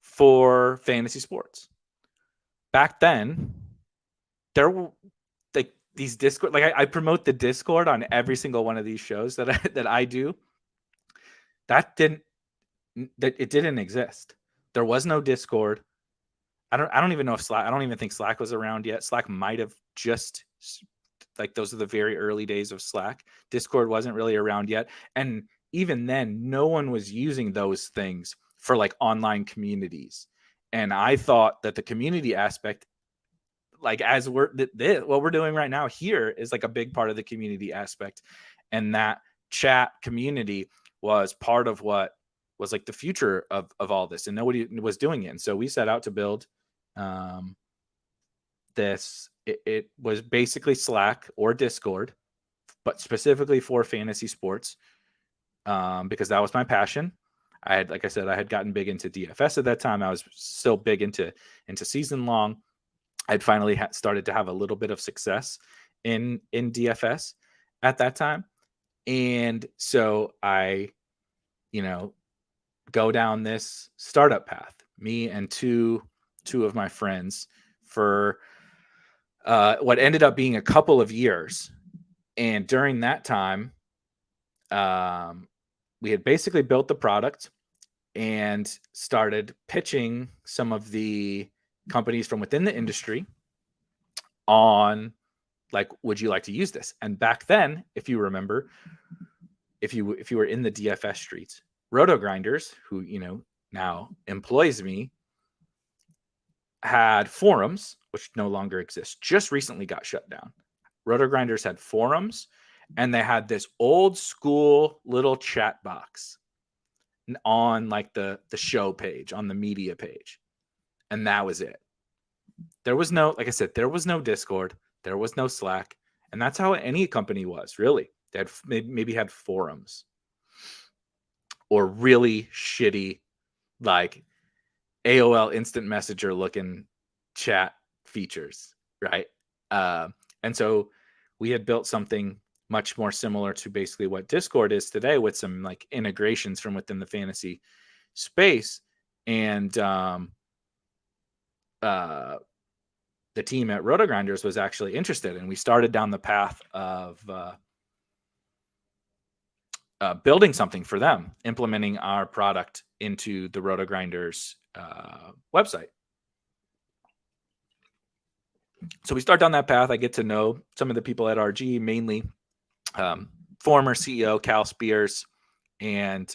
for fantasy sports. Back then, there were like these Discord, like I promote the Discord on every single one of these shows that I do. That it didn't exist. There was no Discord. I don't even know if Slack, I don't even think Slack was around yet. Slack might have just, like, those are the very early days of Slack. Discord wasn't really around yet. And even then, no one was using those things for like online communities. And I thought that the community aspect, like as what we're doing right now here, is like a big part of the community aspect. And that chat community was part of what was like the future of all this, and nobody was doing it. And so we set out to build this. It was basically Slack or Discord, but specifically for fantasy sports, because that was my passion. Like I said, I had gotten big into DFS at that time. I was still big into season long. I'd finally started to have a little bit of success in DFS at that time. And so I, go down this startup path, me and two of my friends, for what ended up being a couple of years. And during that time, we had basically built the product and started pitching some of the companies from within the industry on, like, would you like to use this? And back then, if you remember, if you were in the DFS streets, Roto Grinders, who now employs me, had forums, which no longer exist. Just recently got shut down. Roto Grinders had forums, and they had this old school little chat box on like the show page, on the media page. And that was it. There was no, like I said, there was no Discord, there was no Slack. And that's how any company was, really. They had maybe had forums or really shitty, like AOL instant messenger looking chat features, right? And so we had built something much more similar to basically what Discord is today, with some like integrations from within the fantasy space. And the the team at RotoGrinders was actually interested, and we started down the path of building something for them, implementing our product into the RotoGrinders website. So we start down that path. I get to know some of the people at RG, mainly former CEO Cal Spears and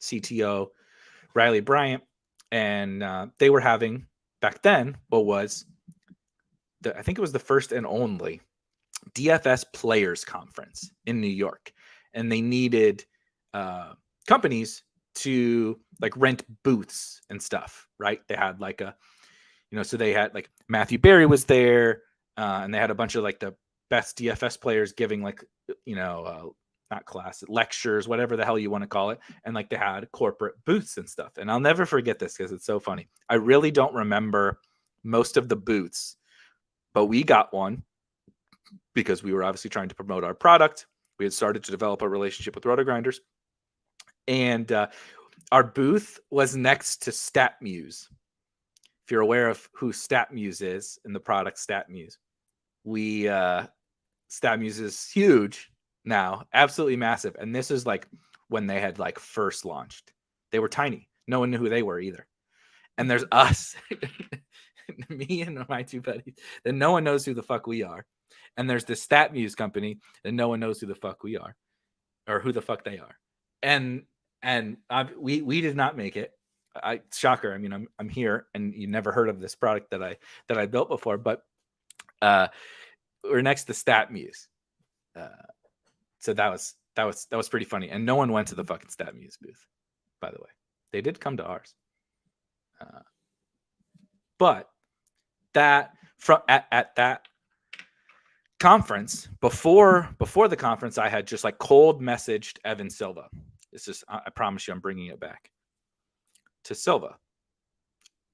CTO Riley Bryant. And they were having, back then, I think it was the first and only DFS Players Conference in New York. And they needed companies to like rent booths and stuff, right? They had like so they had like Matthew Berry was there, and they had a bunch of like the best DFS players giving like, not class, lectures, whatever the hell you want to call it. And like they had corporate booths and stuff. And I'll never forget this because it's so funny. I really don't remember most of the booths, but we got one because we were obviously trying to promote our product. We had started to develop a relationship with RotoGrinders. And our booth was next to StatMuse. If you're aware of who StatMuse is and the product StatMuse, StatMuse is huge now, absolutely massive. And this is like when they had like first launched. They were tiny. No one knew who they were either. And there's us, me and my two buddies, that no one knows who the fuck we are. And there's the StatMuse company, and no one knows who the fuck we are, or who the fuck they are. And we did not make it. Shocker. I mean, I'm here, and you never heard of this product that I built before, but we're next to StatMuse. So that was pretty funny. And no one went to the fucking StatMuse booth, by the way. They did come to ours. But at that conference, before the conference, I had just like cold messaged Evan Silva. I promise you, I'm bringing it back to Silva.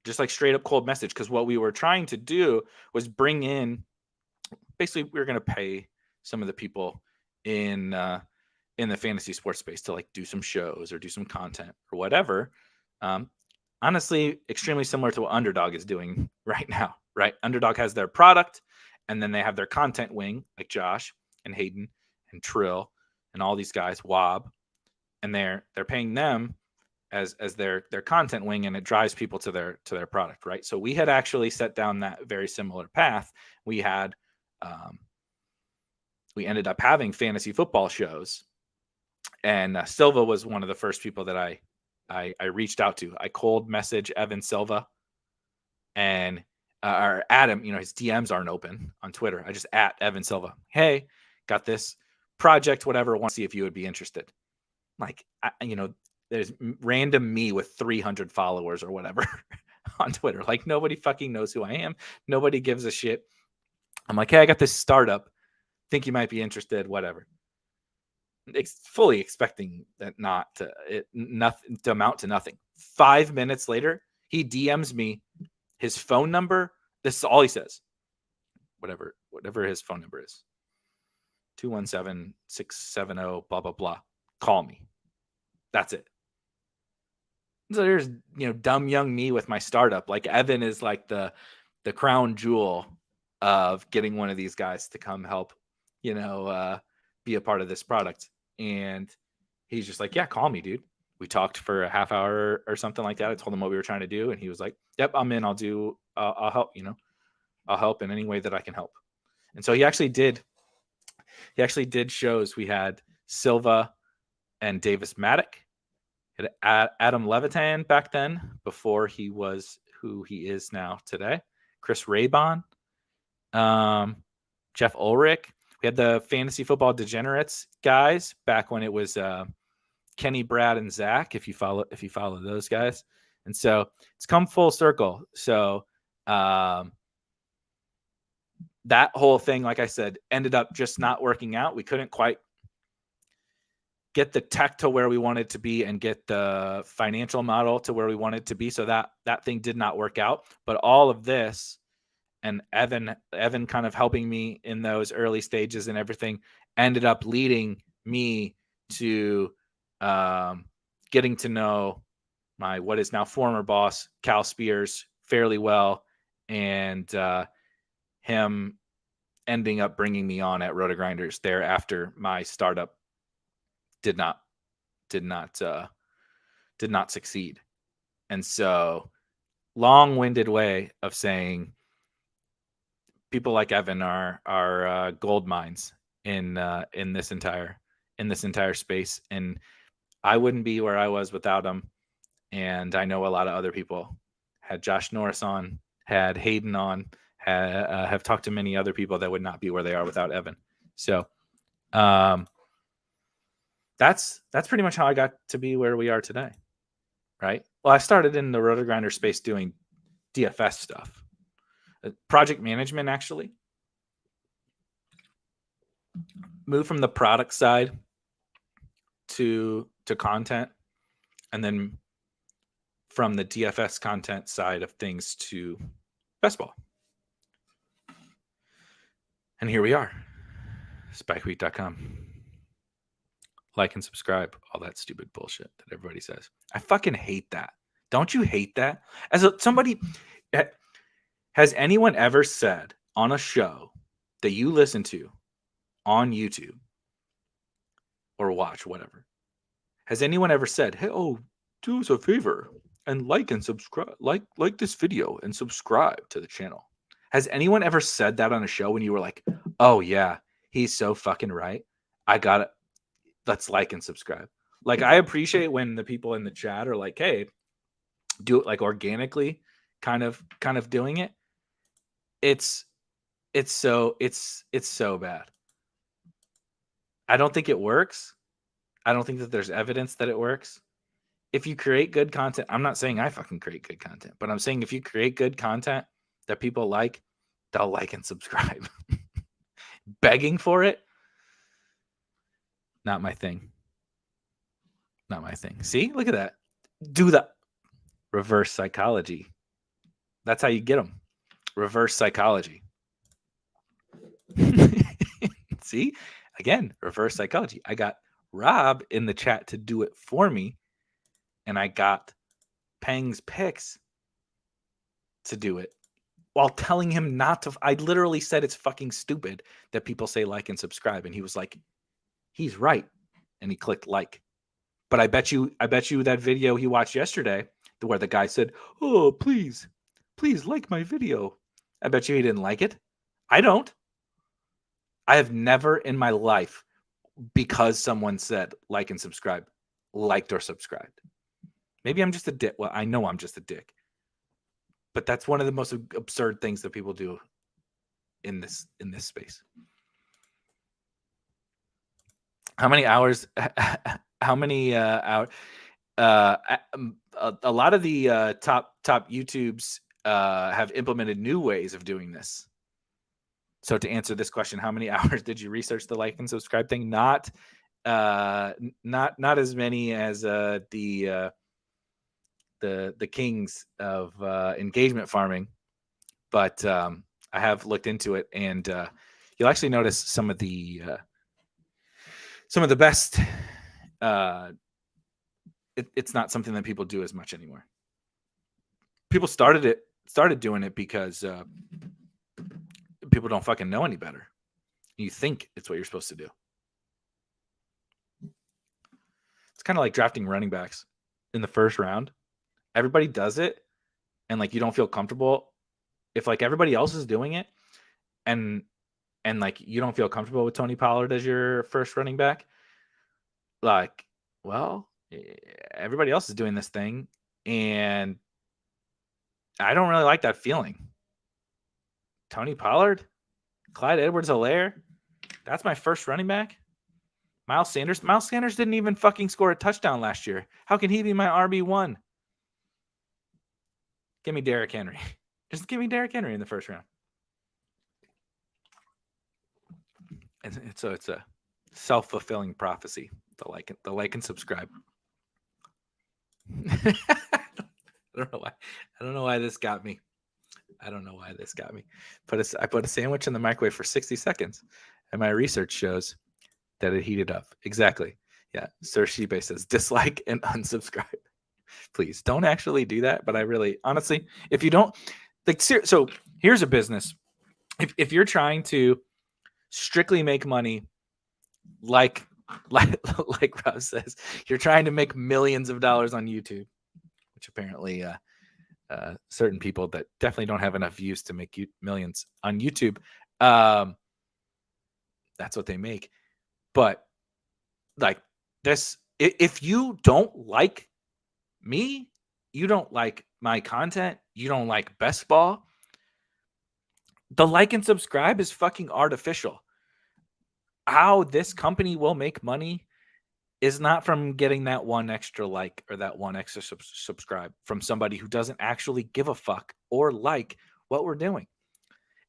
Just like straight up cold message. Because what we were trying to do was bring in, basically we were going to pay some of the people in the fantasy sports space to like do some shows or do some content or whatever. Honestly, extremely similar to what Underdog is doing right now, right? Underdog has their product, and then they have their content wing, like Josh and Hayden and Trill and all these guys, Wob, and they're paying them as their content wing, and it drives people to their product, right? So we had actually set down that very similar path. We had we ended up having fantasy football shows, and Silva was one of the first people that I reached out to. I cold message Evan Silva, and or Adam, his DMs aren't open on Twitter. I just at Evan Silva. Hey, got this project, whatever. Want to see if you would be interested. Like, there's random me with 300 followers or whatever on Twitter. Like, nobody fucking knows who I am. Nobody gives a shit. I'm like, hey, I got this startup. Think you might be interested, whatever. Fully expecting that nothing to amount to nothing. 5 minutes later, he DMs me his phone number. This is all he says. Whatever his phone number is. 217-670, blah, blah, blah. Call me. That's it. So there's, dumb young me with my startup. Like, Evan is like the crown jewel of getting one of these guys to come help, be a part of this product. And he's just like, yeah, call me, dude. We talked for a half hour or something like that. I told him what we were trying to do, and he was like, yep, I'm in. I'll help, I'll help in any way that I can help. And so he actually did shows. We had Silva and Davis Maddock. Had Adam Levitan back then, before he was who he is now today. Chris Raybon, Jeff Ulrich. We had the Fantasy Football Degenerates guys back when it was Kenny, Brad, and Zach. If you follow those guys, and so it's come full circle. So that whole thing, like I said, ended up just not working out. We couldn't quite get the tech to where we wanted to be and get the financial model to where we wanted to be. So that thing did not work out. But all of this, and Evan kind of helping me in those early stages and everything, ended up leading me to getting to know my what is now former boss, Cal Spears, fairly well. And him ending up bringing me on at Rotogrinders there after my startup did not succeed. And so, long-winded way of saying people like Evan are gold mines in this entire space, and I wouldn't be where I was without him. And I know a lot of other people. Had Josh Norris on, had Hayden on, have talked to many other people that would not be where they are without Evan. So that's pretty much how I got to be where we are today, right? Well, I started in the Rotogrinder space doing DFS stuff, project management, actually. Moved from the product side to content, and then from the DFS content side of things to best ball. And here we are, spikeweek.com. Like and subscribe, all that stupid bullshit that everybody says. I fucking hate that. Don't you hate that? Somebody, has anyone ever said on a show that you listen to on YouTube or watch, whatever, has anyone ever said, hey, do us a favor and like and subscribe, like this video and subscribe to the channel? Has anyone ever said that on a show when you were like, oh yeah, he's so fucking right, I got it, let's like and subscribe? Like, I appreciate when the people in the chat are like, hey, do it like organically, kind of doing it. It's so bad. I don't think it works. I don't think that there's evidence that it works. If you create good content, I'm not saying I fucking create good content, but I'm saying if you create good content that people like, they'll like and subscribe. Begging for it, not my thing. Not my thing. See, look at that. Do the reverse psychology. That's how you get them. Reverse psychology. See, again, reverse psychology. I got Rob in the chat to do it for me, and I got Peng's Picks to do it while telling him not to. I literally said it's fucking stupid that people say like and subscribe, and he was like, he's right, and he clicked like. But I bet you that video he watched yesterday, where the guy said, oh, please like my video, I bet you he didn't like it. I don't. I have never in my life, because someone said like and subscribe, liked or subscribed. Maybe I'm just a dick. Well, I know I'm just a dick. But that's one of the most absurd things that people do in this space. How many hours? How many hours? A lot of the top YouTubes have implemented new ways of doing this. So to answer this question, how many hours did you research the like and subscribe thing? Not as many as the kings of engagement farming, but I have looked into it, and you'll actually notice some of the best. It's not something that people do as much anymore. People started doing it because people don't fucking know any better. You think it's what you're supposed to do. It's kind of like drafting running backs in the first round. Everybody does it, and like you don't feel comfortable if like everybody else is doing it, and like you don't feel comfortable with Tony Pollard as your first running back. Like, well, everybody else is doing this thing, and I don't really like that feeling. Tony Pollard, Clyde Edwards-Helaire, that's my first running back. Miles Sanders didn't even fucking score a touchdown last year. How can he be my RB1? Give me Derrick Henry. Just give me Derrick Henry in the first round. It's a self-fulfilling prophecy. The like and subscribe. I don't know why this got me. I put a sandwich in the microwave for 60 seconds, and my research shows that it heated up. Exactly. Yeah. Sir Shibe says dislike and unsubscribe. Please don't actually do that. But I really, honestly, if you don't like, so here's a business if you're trying to strictly make money, like Rob says, you're trying to make millions of dollars on YouTube, which apparently certain people that definitely don't have enough views to make millions on YouTube, that's what they make. But like this, if you don't like me, you don't like my content, you don't like best ball, the like and subscribe is fucking artificial. How this company will make money is not from getting that one extra like or that one extra subscribe from somebody who doesn't actually give a fuck or like what we're doing.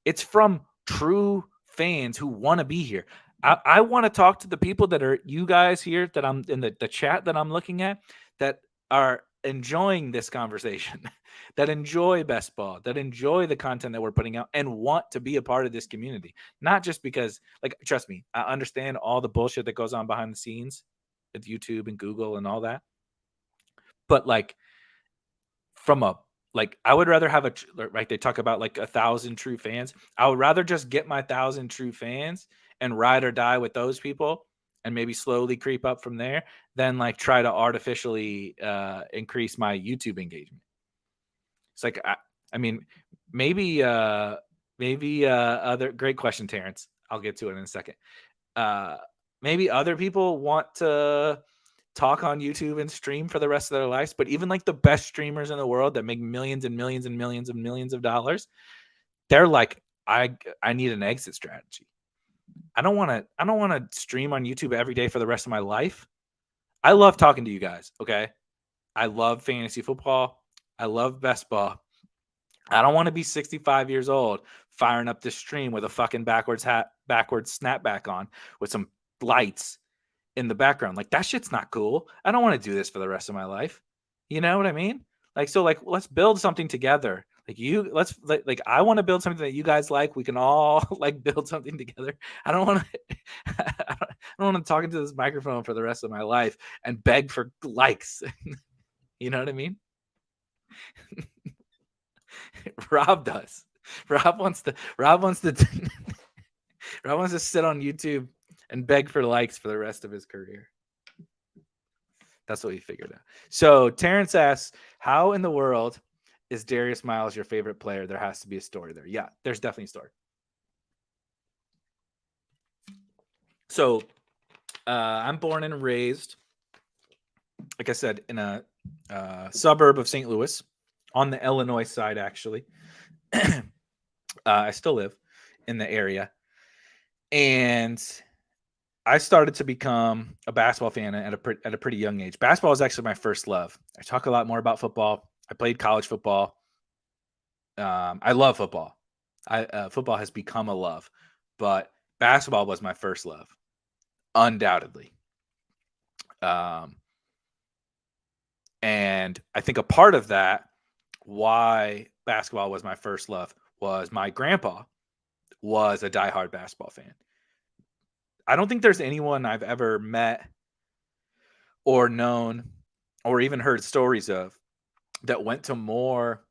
It's from true fans who want to be here. I want to talk to the people that are you guys here that I'm in the chat that I'm looking at that are enjoying this conversation, that enjoy best ball, that enjoy the content that we're putting out and want to be a part of this community. Not just because, like, trust me, I understand all the bullshit that goes on behind the scenes with YouTube and Google and all that. But like from a I would rather have right. They talk about like 1,000 true fans. I would rather just get my 1,000 true fans and ride or die with those people and maybe slowly creep up from there than like try to artificially increase my YouTube engagement. It's like, I mean, maybe other great question, Terrence. I'll get to it in a second. Maybe other people want to talk on YouTube and stream for the rest of their lives, but even like the best streamers in the world that make millions and millions and millions and millions of dollars, they're like, I need an exit strategy. I don't want to stream on YouTube every day for the rest of my life. I love talking to you guys, okay? I love fantasy football. I love best ball. I don't want to be 65 years old firing up this stream with a fucking backwards snapback on with some lights in the background. Like, that shit's not cool. I don't want to do this for the rest of my life. You know what I mean? Like, so like, let's build something together. Like I want to build something that you guys like. We can all like build something together. I don't want to, I don't want to talk into this microphone for the rest of my life and beg for likes. You know what I mean? Rob does. Rob wants to sit on YouTube and beg for likes for the rest of his career. That's what he figured out. So Terrence asks, how in the world is Darius Miles your favorite player? There has to be a story there. Yeah, there's definitely a story. So I'm born and raised, like I said, in a suburb of St. Louis on the Illinois side, actually. I still live in the area. And I started to become a basketball fan at a pretty young age. Basketball is actually my first love. I talk a lot more about football. I played college football. I love football. Football has become a love, but basketball was my first love, undoubtedly. And I think a part of that, why basketball was my first love, was my grandpa was a diehard basketball fan. I don't think there's anyone I've ever met or known or even heard stories of that went to more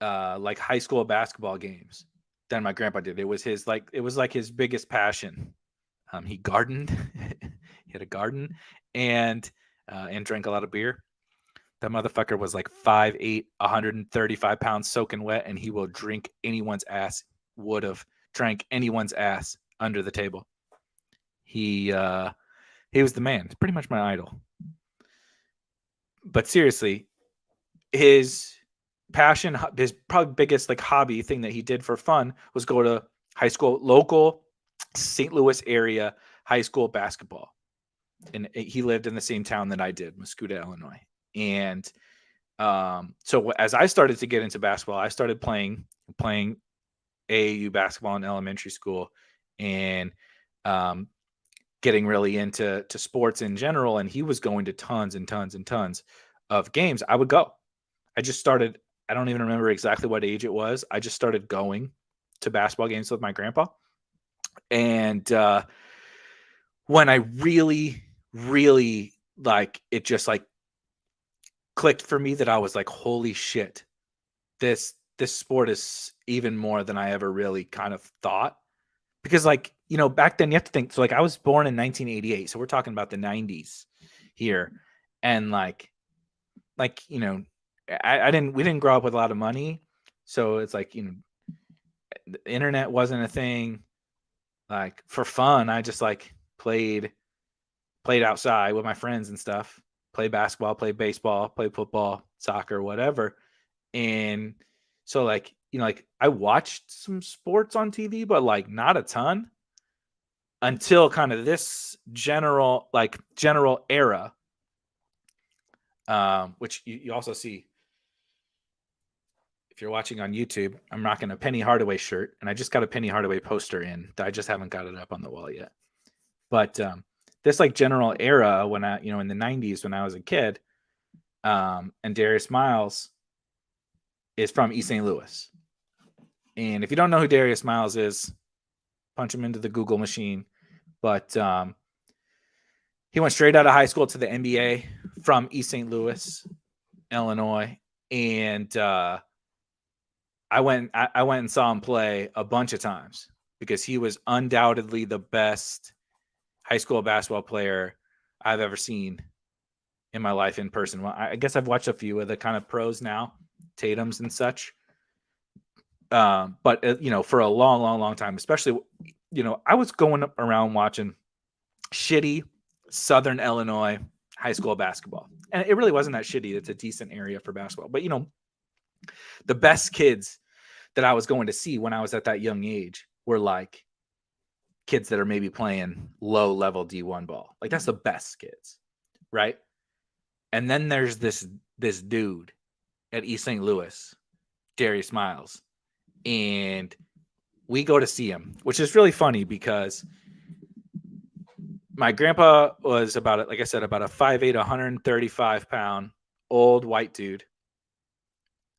like high school basketball games than my grandpa did. It was his biggest passion. He gardened. He had a garden and drank a lot of beer. That motherfucker was like 5'8", 135 pounds soaking wet, and he will drink anyone's ass. Would have drank anyone's ass under the table. He was the man. It's pretty much my idol. But seriously, his passion, his probably biggest like hobby thing that he did for fun was go to high school, local St. Louis area high school basketball. And he lived in the same town that I did, Muscoda, Illinois. And so as I started to get into basketball, I started playing AAU basketball in elementary school and getting really into sports in general. And he was going to tons and tons and tons of games. I would go. I just started. I don't even remember exactly what age it was. I just started going to basketball games with my grandpa. And when I really, really like it, just like clicked for me that I was like, holy shit, this this sport is even more than I ever really kind of thought. Because, like, you know, back then you have to think. So, like, I was born in 1988, so we're talking about the 90s here, and like you know, we didn't grow up with a lot of money, so it's like, you know, the internet wasn't a thing. Like, for fun, I just like played outside with my friends and stuff. Played basketball, played baseball, played football, soccer, whatever. And so, like, you know, like I watched some sports on TV, but like not a ton until kind of this general era, which you also see if you're watching on YouTube. I'm rocking a Penny Hardaway shirt, and I just got a Penny Hardaway poster in. I just haven't got it up on the wall yet. But this like general era when I, you know, in the 90s when I was a kid, and Darius Miles is from East St. Louis. And if you don't know who Darius Miles is, punch him into the Google machine. But he went straight out of high school to the NBA from East St. Louis, Illinois. And I went and saw him play a bunch of times because he was undoubtedly the best high school basketball player I've ever seen in my life in person. Well, I guess I've watched a few of the kind of pros now, Tatum's and such. But you know, for a long time, especially, you know, I was going around watching shitty Southern Illinois high school basketball, and it really wasn't that shitty. It's a decent area for basketball, but you know, the best kids that I was going to see when I was at that young age were like kids that are maybe playing low level D1 ball. Like, that's the best kids, right? And then there's this dude at East St. Louis, Darius Miles, and we go to see him, which is really funny because my grandpa was about, like I said, about a 5'8", 135-pound old white dude.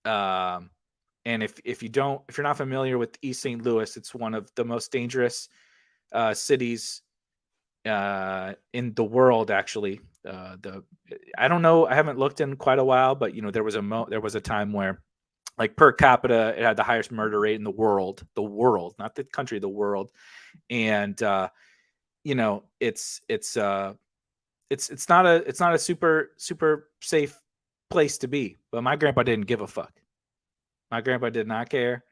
And if you're not familiar with East St. Louis, it's one of the most dangerous cities in the world, actually. I don't know, I haven't looked in quite a while, but you know, there was a time where, like, per capita, it had the highest murder rate in the world, not the country, the world. And you know, it's not a super safe place to be. But my grandpa didn't give a fuck. My grandpa did not care.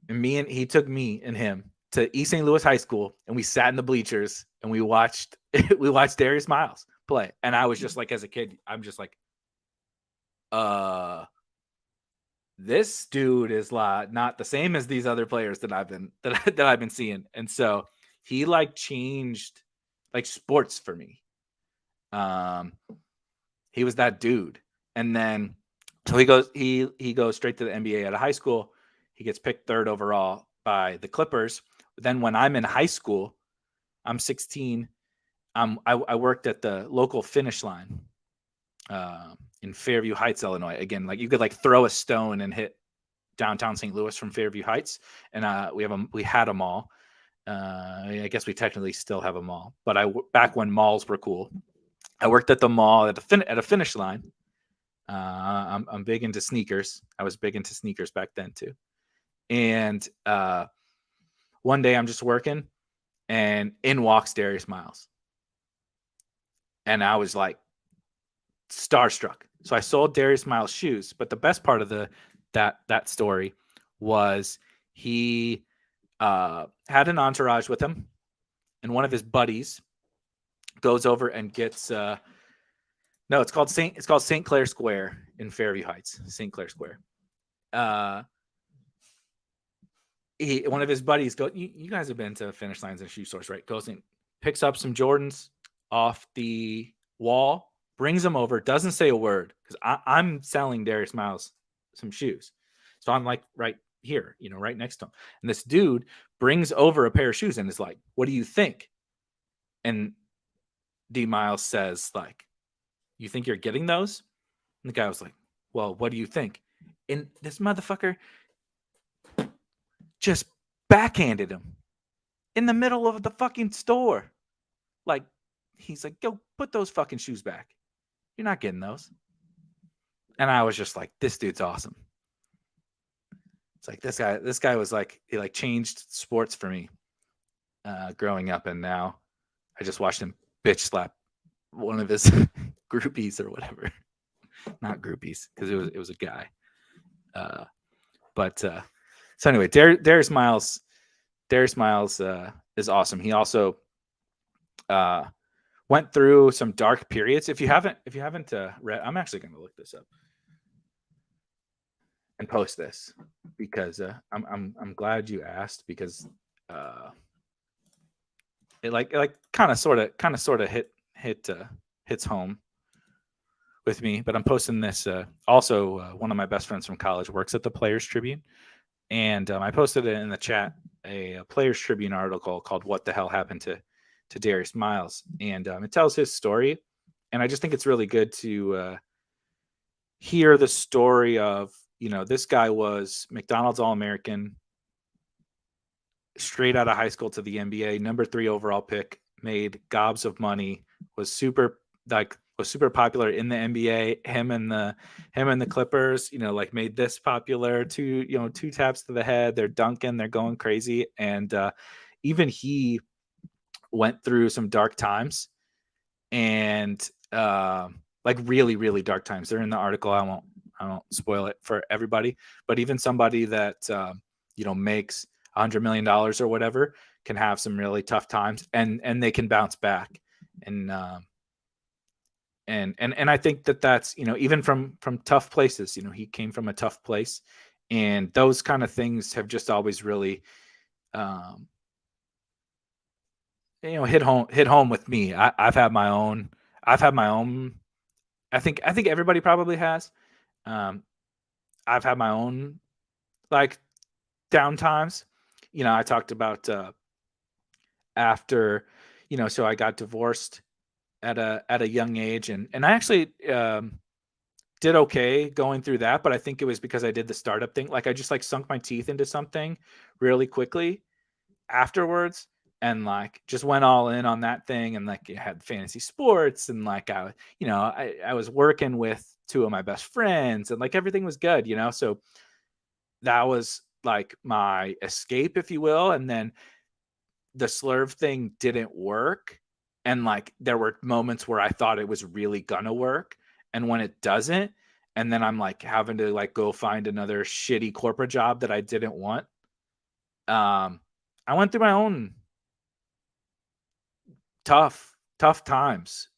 And he took me and him to East St. Louis High School, and we sat in the bleachers and we watched Darius Miles play. And I was just like, as a kid, I'm just like, this dude is not the same as these other players that I've been seeing. And so he like changed like sports for me. He was that dude. And then so he goes straight to the NBA out of high school. He gets picked 3rd overall by the Clippers. But then when I'm in high school, I'm 16. I worked at the local Finish Line in Fairview Heights, Illinois. Again, like, you could like throw a stone and hit downtown St. Louis from Fairview Heights. And we had a mall. I guess we technically still have a mall, but back when malls were cool, I worked at the mall at a Finish Line. I'm big into sneakers. I was big into sneakers back then too. And one day I'm just working, and in walks Darius Miles, and I was like starstruck. So I sold Darius Miles shoes, but the best part of that story was he had an entourage with him, and one of his buddies goes over and gets it's called St. Clair Square in Fairview Heights, St. Clair Square. One of his buddies you guys have been to Finish Lines and shoe stores, right? Goes and picks up some Jordans off the wall, brings them over, doesn't say a word, because I'm selling Darius Miles some shoes. So I'm like right here, you know, right next to him. And this dude brings over a pair of shoes and is like, "What do you think?" And D Miles says, like, "You think you're getting those?" And the guy was like, "Well, what do you think?" And this motherfucker just backhanded him in the middle of the fucking store. Like, he's like, "Yo, put those fucking shoes back. You're not getting those." And I was just like, this dude's awesome. It's like this guy was like, he like changed sports for me growing up, and now I just watched him bitch slap one of his groupies or whatever. Not groupies, because it was a guy. But so anyway, Darius Miles is awesome. He also went through some dark periods. If you haven't read, I'm actually going to look this up and post this, because I'm glad you asked, because it like kind of sort of hits home with me. But I'm posting this. Also, one of my best friends from college works at the Players Tribune, and I posted it in the chat, a Players Tribune article called "What the Hell Happened to Darius Miles," and it tells his story. And I just think it's really good to hear the story of, this guy was McDonald's All-American, straight out of high school to the NBA, number 3 overall pick, made gobs of money, was super popular in the NBA. Him and the Clippers, like made this popular. Two taps to the head, they're dunking, they're going crazy. And even he went through some dark times, and like really, really dark times. They're in the article. I won't spoil it for everybody, but even somebody that makes $100 million or whatever can have some really tough times, and they can bounce back. And I think that's, even from tough places, he came from a tough place, and those kind of things have just always really hit home with me. I've had my own. I think everybody probably has. I've had my own like down times. I talked about after, so I got divorced at a young age, and I actually did okay going through that, but I think it was because I did the startup thing. Like I just like sunk my teeth into something really quickly afterwards, and like just went all in on that thing, and like had fantasy sports, and like I was working with 2 of my best friends, and like everything was good, so that was like my escape, if you will. And then the slurve thing didn't work, and like there were moments where I thought it was really gonna work, and when it doesn't, and then I'm like having to like go find another shitty corporate job that I didn't want. I went through my own tough times.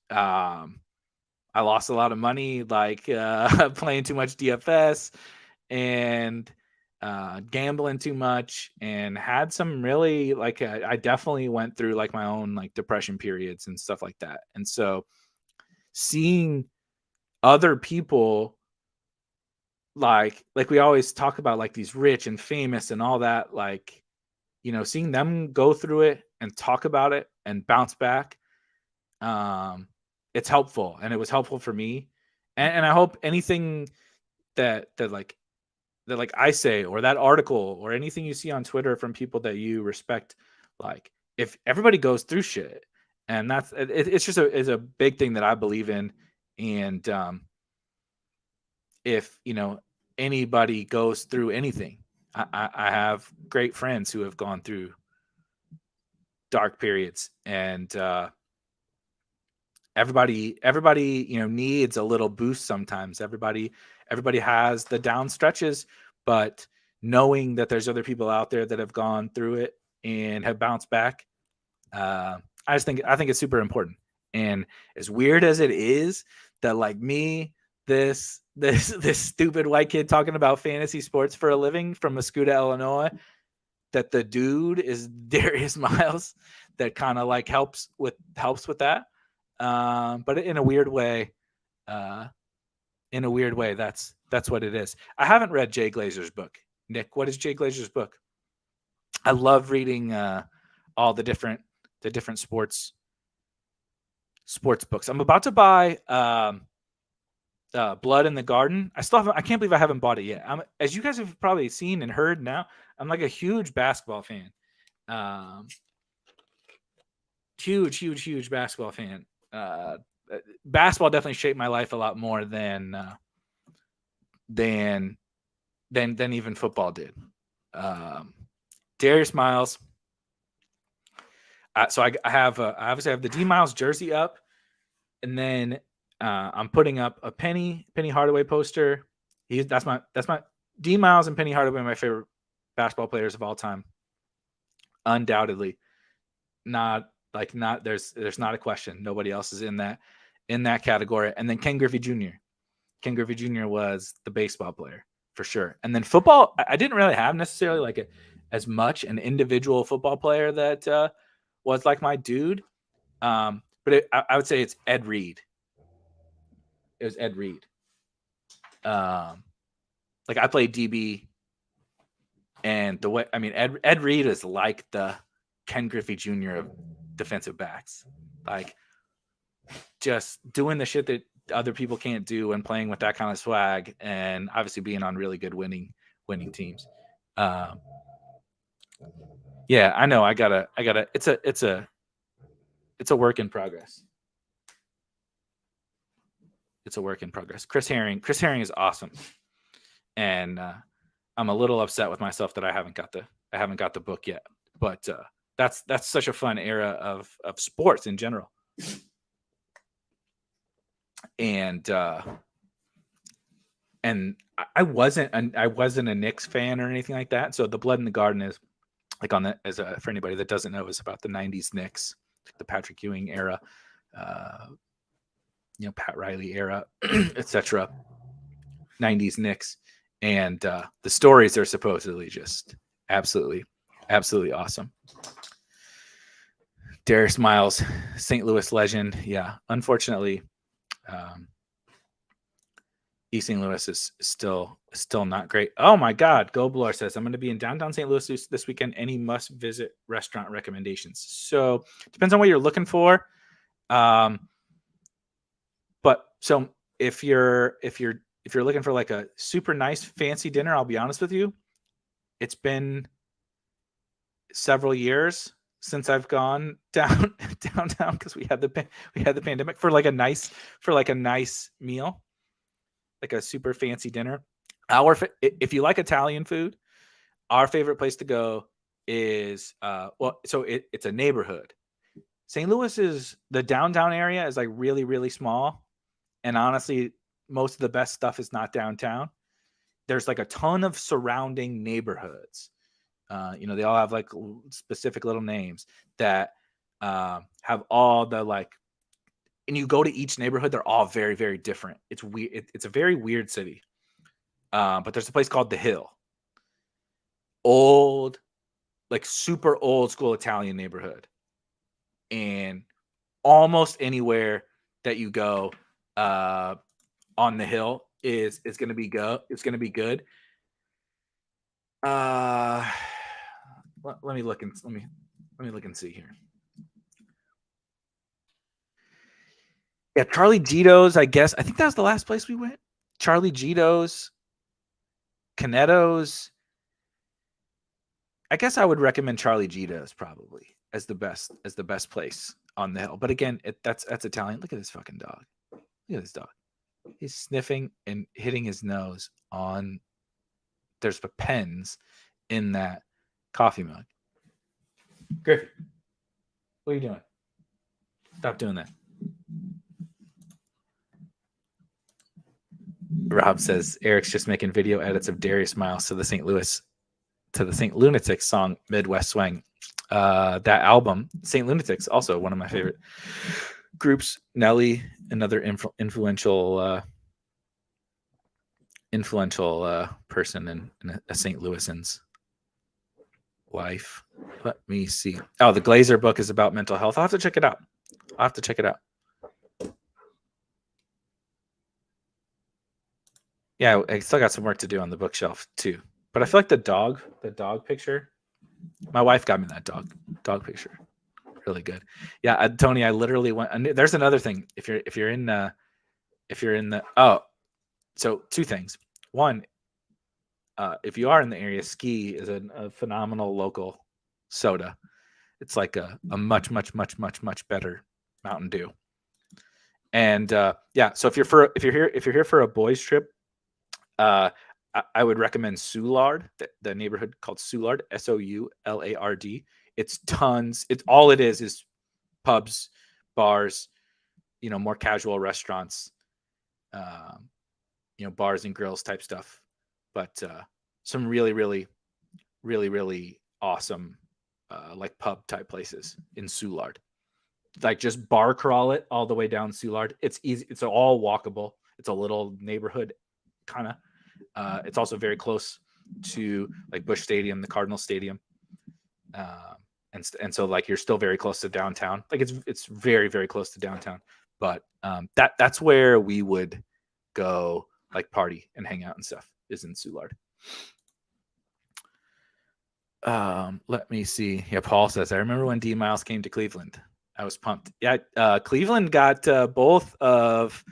I lost a lot of money, like playing too much DFS and gambling too much, and had some really like I definitely went through like my own like depression periods and stuff like that. And so seeing other people like we always talk about, like these rich and famous and all that, like seeing them go through it and talk about it and bounce back, it's helpful, and it was helpful for me. And I hope anything that I say, or that article, or anything you see on Twitter from people that you respect, like if everybody goes through shit, and that's it's just is a big thing that I believe in. And if anybody goes through anything, I have great friends who have gone through dark periods, and everybody needs a little boost sometimes. Everybody has the down stretches, but knowing that there's other people out there that have gone through it and have bounced back, I think it's super important. And as weird as it is that like me, this stupid white kid talking about fantasy sports for a living from Muscuda, Illinois, that the dude is Darius Miles, that kind of like helps with that. But in a weird way, that's what it is. I haven't read Jay Glazer's book. Nick, what is Jay Glazer's book? I love reading all the different sports books. I'm about to buy Blood in the Garden. I can't believe I haven't bought it yet. As you guys have probably seen and heard now, I'm like a huge basketball fan. Huge basketball fan. Basketball definitely shaped my life a lot more than than even football did. Darius Miles. So I obviously have the D Miles jersey up, and then I'm putting up a Penny Hardaway poster. That's my D Miles and Penny Hardaway are my favorite basketball players of all time. Undoubtedly, there's not a question. Nobody else is in that category. And then Ken Griffey Jr. Ken Griffey Jr. was the baseball player for sure. And then football, I didn't really have necessarily like as much an individual football player that was like my dude. But I would say it's Ed Reed. It was Ed Reed. Like I played DB, and the way Ed Reed is like the Ken Griffey Jr. of defensive backs, like just doing the shit that other people can't do and playing with that kind of swag, and obviously being on really good winning teams. Yeah, I know. I gotta. It's a work in progress. It's a work in progress. Chris Herring is awesome, and I'm a little upset with myself that I haven't got the book yet. But that's such a fun era of sports in general. And I wasn't a Knicks fan or anything like that. So the Blood in the Garden is like for anybody that doesn't know, is about the '90s Knicks, the Patrick Ewing era, Pat Riley era, etc. '90s Knicks, and the stories are supposedly just absolutely awesome. Darius Miles, St. Louis legend. Yeah, unfortunately, East St. Louis is still not great. Oh my God, Gobler says I'm going to be in downtown St. Louis this weekend. Any must-visit restaurant recommendations? So depends on what you're looking for. But so if you're looking for like a super nice fancy dinner, I'll be honest with you, it's been several years since I've gone downtown because we had the pandemic for like a nice meal, like a super fancy dinner. If you like Italian food, our favorite place to go is it's a neighborhood. St. Louis is the downtown area is like really, really small. And honestly, most of the best stuff is not downtown. There's like a ton of surrounding neighborhoods. They all have like specific little names that have all the like, and you go to each neighborhood, they're all very, very different. It's weird. It's a very weird city. But there's a place called The Hill. Old, like super old school Italian neighborhood. And almost anywhere that you go on The Hill is going to be good. Let me look and see here. Yeah, Charlie Gito's, I guess. I think that was the last place we went. Charlie Gito's, Canetto's. I guess I would recommend Charlie Gito's probably as the best place on the hill. But again, that's Italian. Look at this fucking dog. Look at this dog. He's sniffing and hitting his nose on. There's pens in that coffee mug. Griffey, what are you doing? Stop doing that. Rob says Eric's just making video edits of Darius Miles to the St. Lunatics song Midwest Swing. That album, St. Lunatics, also one of my favorite groups. Nelly, another influential person in a St. Louisan's life. Let me see. Oh, the Glazer book is about mental health. I'll have to check it out. Yeah, I still got some work to do on the bookshelf too. But I feel like the dog picture. My wife got me that dog picture. Really good. Yeah, Tony, I literally went. There's another thing. If you're in the. So two things. One, if you are in the area, Ski is a phenomenal local soda. It's like a much better Mountain Dew. And so if you're here for a boys trip, I would recommend Soulard, the neighborhood called Soulard, Soulard. It's tons. It's all it is pubs, bars, more casual restaurants, bars and grills type stuff. But some really, really, really, really awesome like pub type places in Soulard. Like just bar crawl it all the way down Soulard. It's easy. It's all walkable. It's a little neighborhood kind of. It's also very close to like Busch Stadium, the Cardinal Stadium, and so like you're still very close to downtown. Like it's very, very close to downtown. But that's where we would go like party and hang out and stuff is in Soulard. Let me see. Yeah, Paul says I remember when D Miles came to Cleveland. I was pumped. Yeah, Cleveland got both of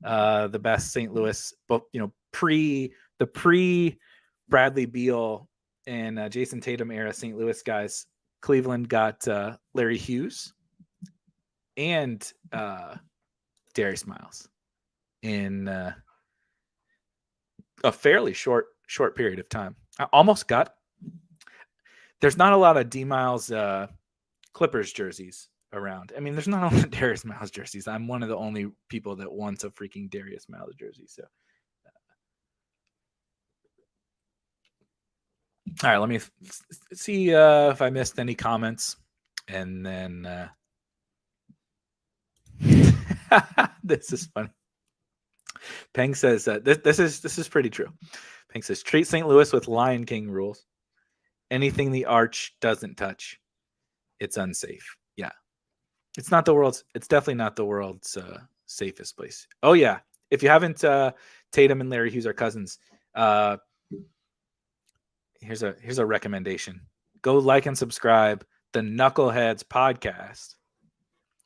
the best St. Louis, but pre Bradley Beal and Jason Tatum era St. Louis guys. Cleveland got Larry Hughes and Darius Miles in a fairly short period of time. I almost got. There's not a lot of D Miles Clippers jerseys around. I mean, there's not a lot of Darius Miles jerseys. I'm one of the only people that wants a freaking Darius Miles jersey. So, all right, let me see if I missed any comments, and then this is funny. Peng says this is pretty true. Peng says treat St. Louis with Lion King rules. Anything the arch doesn't touch, it's unsafe. Yeah. It's definitely not the world's safest place. Oh yeah. If you haven't, Tatum and Larry Hughes are cousins. Here's a recommendation. Go like and subscribe the Knuckleheads podcast,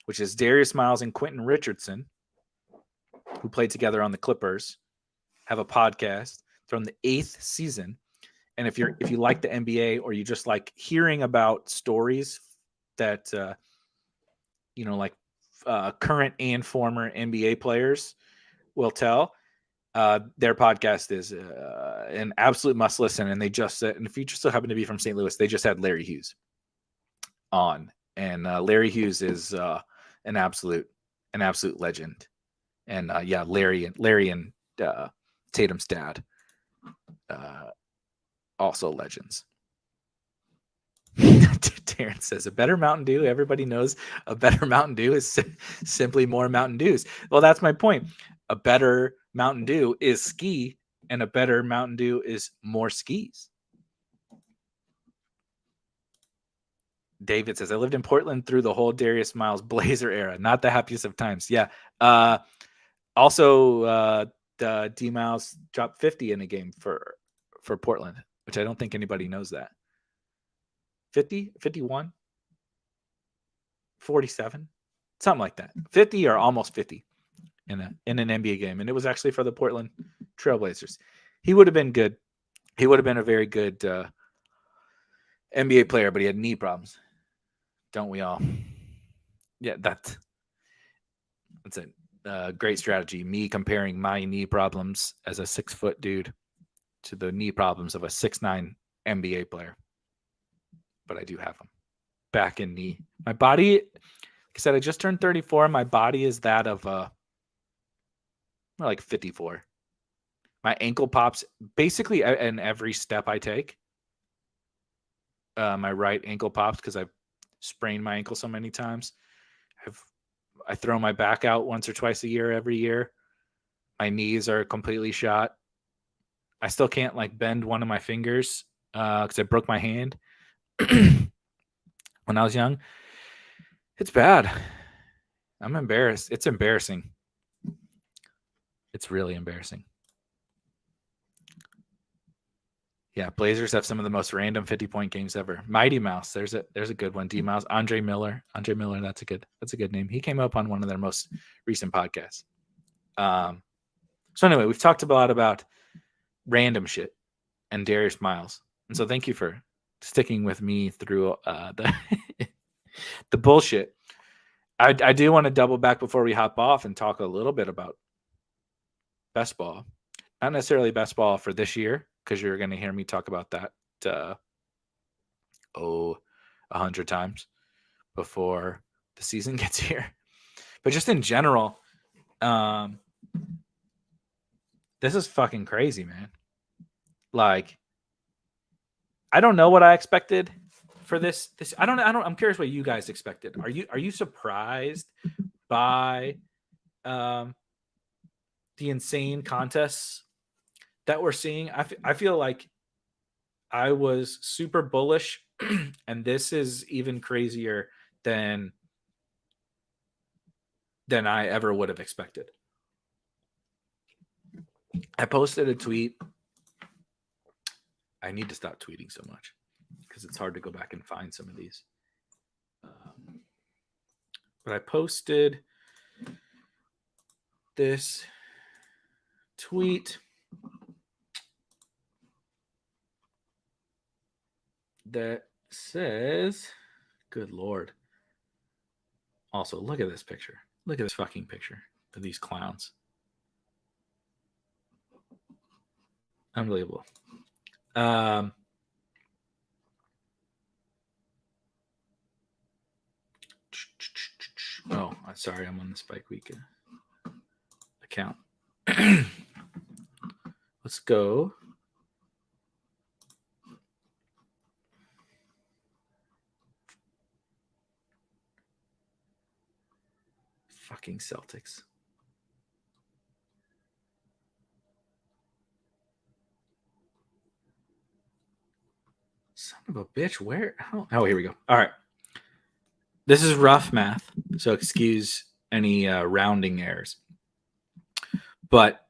which is Darius Miles and Quentin Richardson, who played together on the Clippers, have a podcast. They're on the 8th season. And if you like the NBA or you just like hearing about stories that current and former NBA players will tell, their podcast is an absolute must listen. And they just said, and if you just so happen to be from St. Louis, they just had Larry Hughes on, and Larry Hughes is an absolute legend. And Larry and Tatum's dad. Also legends. Terrence says a better Mountain Dew. Everybody knows a better Mountain Dew is simply more Mountain Dews. Well, that's my point. A better Mountain Dew is ski, and a better Mountain Dew is more skis. David says I lived in Portland through the whole Darius Miles Blazer era. Not the happiest of times. Yeah. Also, D Miles dropped 50 in a game for Portland, which I don't think anybody knows that. 50, 51, 47, something like that. 50 or almost 50 in an NBA game. And it was actually for the Portland Trailblazers. He would have been good. He would have been a very good NBA player, but he had knee problems. Don't we all? Yeah, that's a great strategy. Me comparing my knee problems as a 6-foot dude to the knee problems of a 6'9" NBA player. But I do have them. Back and knee. My body, like I said, I just turned 34. My body is that of like 54. My ankle pops basically in every step I take. My right ankle pops because I've sprained my ankle so many times. I throw my back out once or twice a year every year. My knees are completely shot. I still can't like bend one of my fingers because I broke my hand when I was young. It's bad. I'm embarrassed. It's embarrassing. It's really embarrassing. Yeah, Blazers have some of the most random 50-point games ever. Mighty Mouse, there's a good one. D Mouse, Andre Miller, that's a good name. He came up on one of their most recent podcasts. So anyway, we've talked a lot about random shit and Darius Miles, and so thank you for sticking with me through the bullshit. I do want to double back before we hop off and talk a little bit about best ball. Not necessarily best ball for this year, because you're going to hear me talk about that 100 times before the season gets here. But just in general, this is fucking crazy, man. Like, I don't know what I expected for this. I'm curious what you guys expected. Are you surprised by the insane contests that we're seeing? I feel like I was super bullish, and this is even crazier than I ever would have expected. I posted a tweet. I need to stop tweeting so much because it's hard to go back and find some of these. But I posted this tweet that says, good Lord. Also, look at this picture. Look at this fucking picture of these clowns. Unbelievable. Oh, I'm sorry. I'm on the Spike Week account. Let's go. Fucking Celtics. Son of a bitch. Where? Oh, here we go. All right. This is rough math, so excuse any rounding errors. But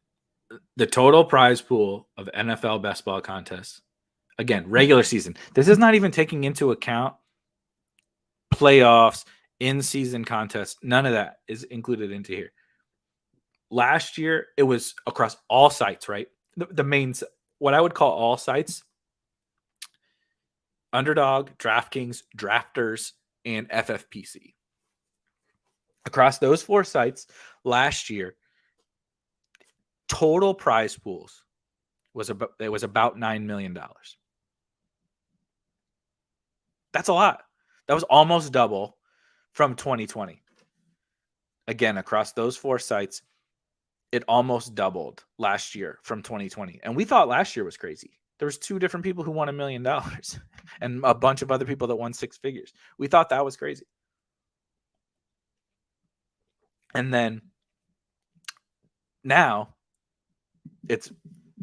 the total prize pool of NFL best ball contests, again, regular season. This is not even taking into account playoffs, in-season contests. None of that is included into here. Last year, it was across all sites, right? The main, what I would call all sites: Underdog, DraftKings, Drafters, and FFPC. Across those 4 sites last year, total prize pools was about $9 million. That's a lot. That was almost double from 2020. Again, across those 4 sites, it almost doubled last year from 2020. And we thought last year was crazy. There was 2 different people who won $1 million and a bunch of other people that won 6 figures. We thought that was crazy. And then now it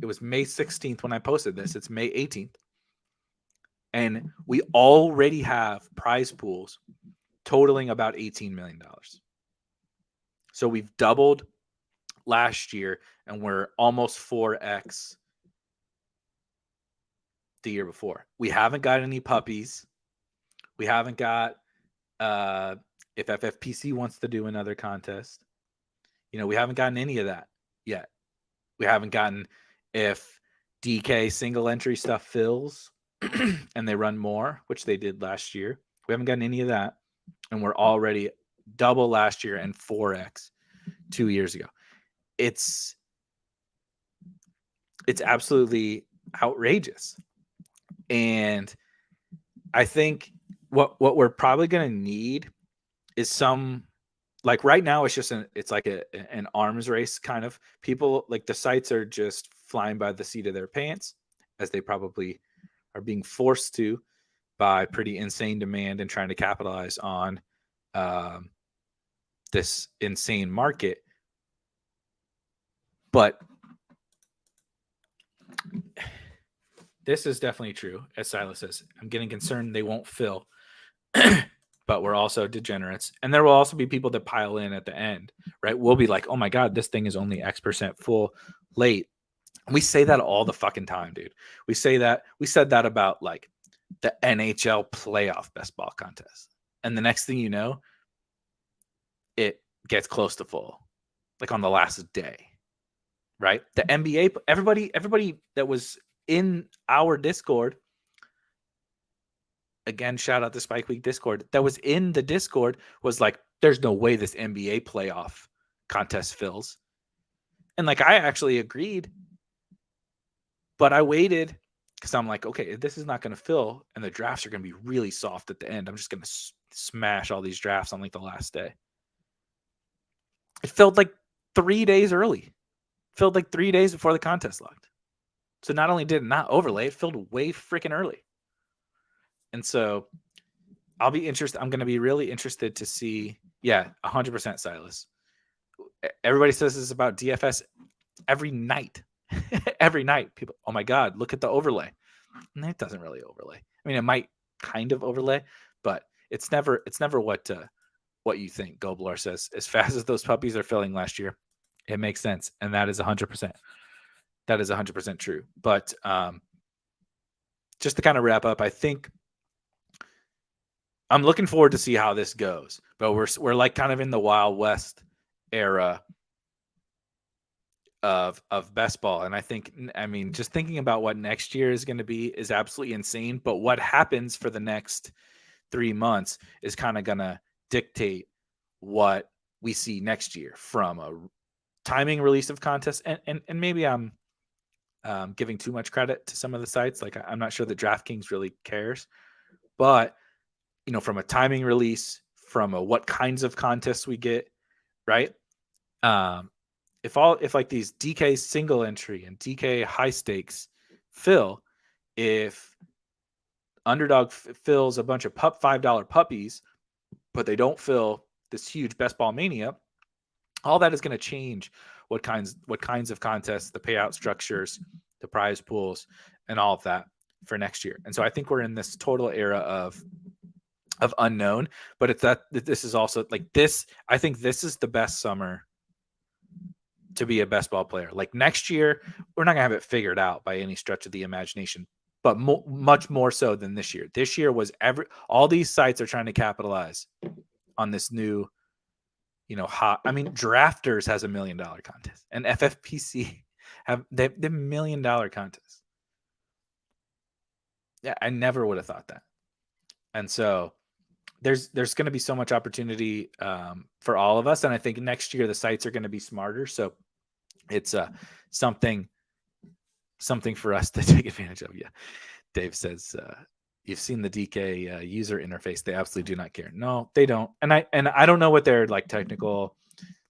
was May 16th when I posted this. It's May 18th. And we already have prize pools totaling about $18 million. So we've doubled last year, and we're almost 4x the year before. We haven't got any puppies. We haven't got if FFPC wants to do another contest. We haven't gotten any of that yet. We haven't gotten if DK single entry stuff fills and they run more, which they did last year. We haven't gotten any of that. And we're already double last year and 4x 2 years ago. It's absolutely outrageous. And I think what we're probably going to need is some, like right now it's just it's like an arms race kind of. People, like, the sites are just flying by the seat of their pants, as they probably are being forced to by pretty insane demand and trying to capitalize on this insane market. But this is definitely true, as Silas says. I'm getting concerned they won't fill, but we're also degenerates. And there will also be people that pile in at the end, right? We'll be like, oh my God, this thing is only X% full late. We say that all the fucking time, dude. We said that about like the NHL playoff best ball contest. And the next thing you know, it gets close to full, like on the last day, right? The NBA, everybody that was in our Discord, again, shout out to Spike Week Discord, that was in the Discord was like, there's no way this NBA playoff contest fills. And like, I actually agreed But I waited because I'm like, okay, this is not going to fill, and the drafts are going to be really soft at the end. I'm just going to smash all these drafts on like the last day. It filled like 3 days early. Filled like 3 days before the contest locked. So not only did it not overlay, it filled way freaking early. And so I'll be interested. I'm going to be really interested to see. Yeah, 100% Silas. Everybody says this about DFS every night. Every night, people, oh my God, look at the overlay. And it doesn't really overlay. I mean, it might kind of overlay, but it's never what you think. Goblar says, as fast as those puppies are filling last year, it makes sense. And that is 100%. That is 100% true. But just to kind of wrap up, I think I'm looking forward to see how this goes. But we're like kind of in the Wild West era of best ball. And I mean, just thinking about what next year is going to be is absolutely insane. But what happens for the next 3 months is kind of going to dictate what we see next year from a timing release of contests. And maybe I'm giving too much credit to some of the sites. Like, I'm not sure that DraftKings really cares, but from a timing release, from a what kinds of contests we get, right? If like these DK single entry and DK high stakes fill, if Underdog fills a bunch of $5 puppies, but they don't fill this huge best ball mania, all that is going to change what kinds of contests, the payout structures, the prize pools, and all of that for next year. And so I think we're in this total era of unknown, but it's that this is also like this. I think this is the best summer to be a best ball player. Like next year, we're not gonna have it figured out by any stretch of the imagination, but much more so than this year. This year was all these sites are trying to capitalize on this new, hot. I mean, Drafters has $1 million contest, and FFPC have $1 million contest. Yeah, I never would have thought that. And so there's going to be so much opportunity for all of us. And I think next year the sites are going to be smarter. So it's something for us to take advantage of. Yeah. Dave says, you've seen the DK user interface. They absolutely do not care. No, they don't. And I don't know what their like technical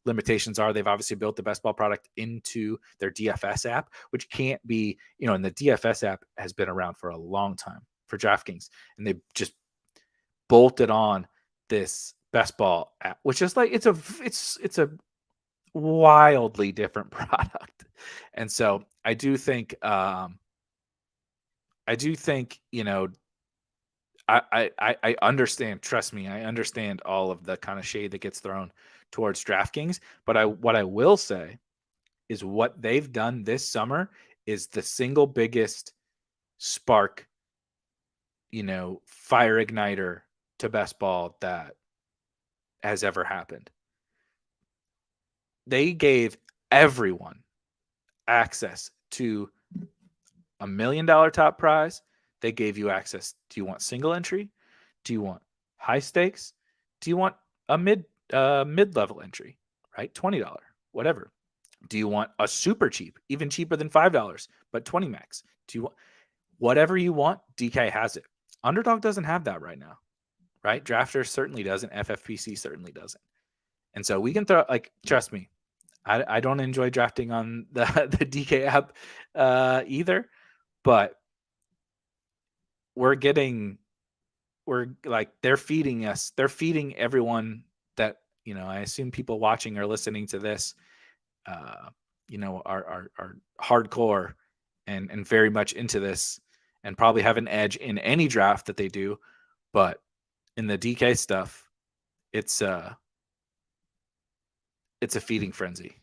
limitations are. They've obviously built the best ball product into their DFS app, which can't be, and the DFS app has been around for a long time for DraftKings, and they just bolted on this best ball app, which is like it's a wildly different product. And so I do think I understand, trust me, I understand all of the kind of shade that gets thrown towards DraftKings, but what I will say is what they've done this summer is the single biggest spark, fire igniter to best ball that has ever happened. They gave everyone access to $1 million top prize. They gave you access. Do you want single entry? Do you want high stakes? Do you want a mid-level entry, right? $20, whatever. Do you want a super cheap, even cheaper than $5, but 20 max? Do you want whatever you want? DK has it. Underdog doesn't have that right now, right? Drafter certainly doesn't. FFPC certainly doesn't. And so we can throw, like, trust me, I don't enjoy drafting on the DK app either, but they're feeding us. They're feeding everyone that, I assume people watching or listening to this, are hardcore and very much into this and probably have an edge in any draft that they do. But in the DK stuff, it's a feeding frenzy.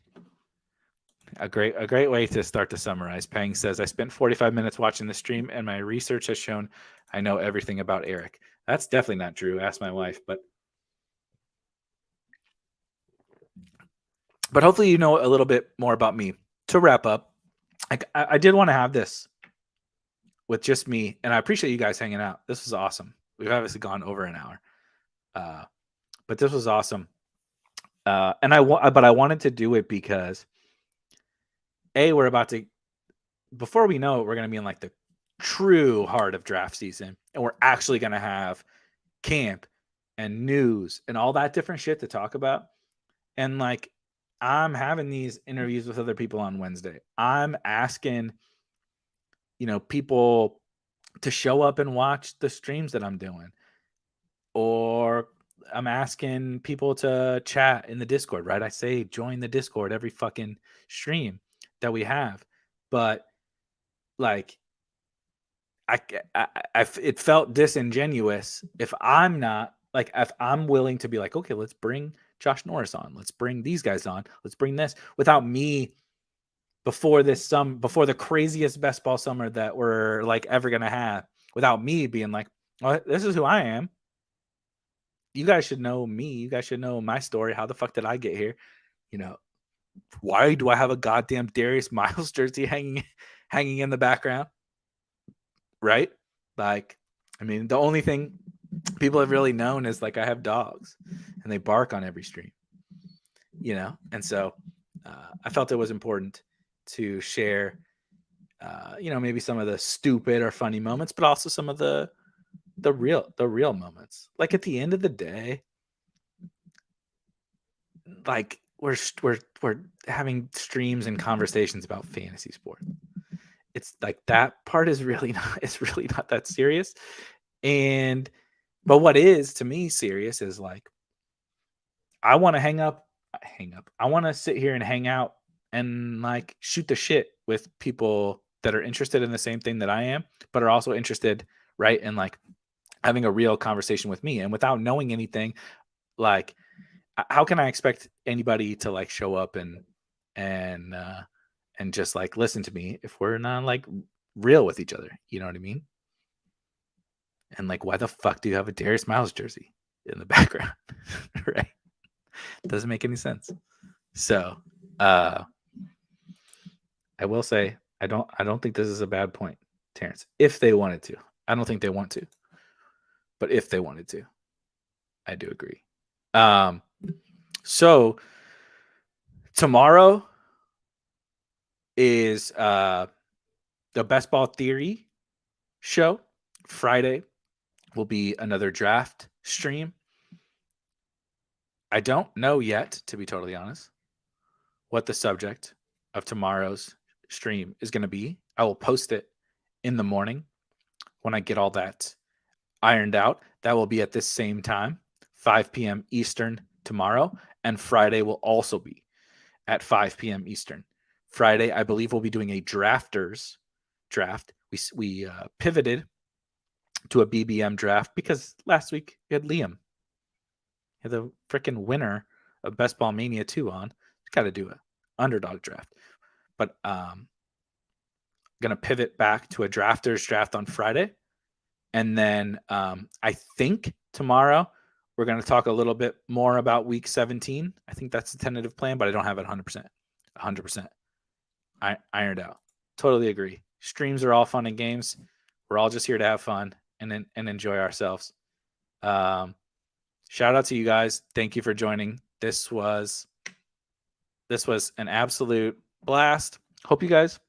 A great way to start to summarize. Pang says, I spent 45 minutes watching the stream and my research has shown I know everything about Erik. That's definitely not true. Ask my wife, but hopefully you know a little bit more about me. To wrap up, I did want to have this with just me, and I appreciate you guys hanging out. This was awesome. We've obviously gone over an hour, but this was awesome. But I wanted to do it because we're about to before we know it, we're going to be in like the true heart of draft season, and we're actually going to have camp and news and all that different shit to talk about. And like, I'm having these interviews with other people on Wednesday. I'm asking, people to show up and watch the streams that I'm doing. Or I'm asking people to chat in the Discord, right? I say join the Discord every fucking stream that we have. But like, it felt disingenuous if I'm not like, if I'm willing to be like, okay, let's bring Josh Norris on, let's bring these guys on, let's bring this, without me before the craziest best ball summer that we're like ever gonna have, without me being like, oh, this is who I am. You guys should know me. You guys should know my story. How the fuck did I get here? Why do I have a goddamn Darius Miles jersey hanging in the background? Right? Like, I mean, the only thing people have really known is like I have dogs and they bark on every stream, and so I felt it was important to share, maybe some of the stupid or funny moments, but also some of the real moments. Like, at the end of the day, like, we're having streams and conversations about fantasy sports. It's like that part is really not that serious. But what is to me serious is like, I want to hang up. I want to sit here and hang out and like shoot the shit with people that are interested in the same thing that I am, but are also interested, right, in like having a real conversation with me. And without knowing anything, like, how can I expect anybody to like show up and just like listen to me if we're not like real with each other? You know what I mean? And like, why the fuck do you have a Darius Miles jersey in the background? Right? Doesn't make any sense. So I will say, I don't think this is a bad point, Terrence. If they wanted to. I don't think they want to. But if they wanted to, I do agree. So tomorrow is the Best Ball Theory show. Friday will be another draft stream. I don't know yet, to be totally honest, what the subject of tomorrow's stream is going to be. I will post it in the morning when I get all that ironed out. That will be at this same time, 5 p.m. Eastern tomorrow. And Friday will also be at 5 p.m. Eastern. Friday, I believe we'll be doing a drafters draft. We pivoted to a BBM draft because last week we had Liam, the freaking winner of Best Ball Mania 2 on. Got to do a Underdog draft. But going to pivot back to a drafters draft on Friday. And then I think tomorrow we're going to talk a little bit more about week 17. I think that's the tentative plan, but I don't have it 100%. 100%. Ironed out. Totally agree. Streams are all fun and games. We're all just here to have fun and enjoy ourselves. Shout out to you guys. Thank you for joining. This was an absolute blast. Hope you guys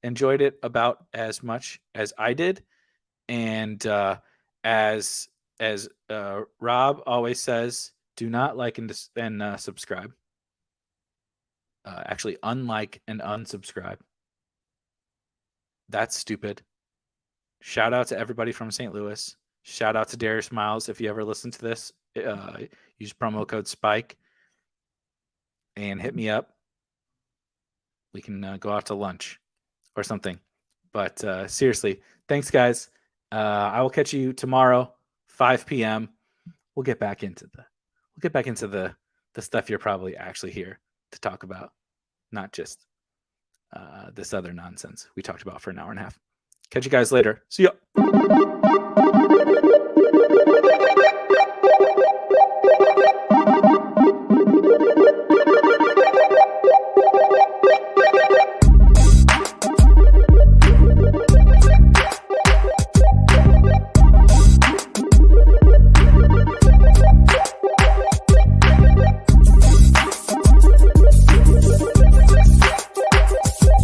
enjoyed it about as much as I did. And as Rob always says, do not like and subscribe. Actually, unlike and unsubscribe. That's stupid. Shout out to everybody from St. Louis. Shout out to Darius Miles. If you ever listen to this, use promo code SPIKE and hit me up. We can go out to lunch or something. But seriously, thanks, guys. I will catch you tomorrow, 5 p.m. We'll get back into the stuff you're probably actually here to talk about, not just this other nonsense we talked about for an hour and a half. Catch you guys later. See ya.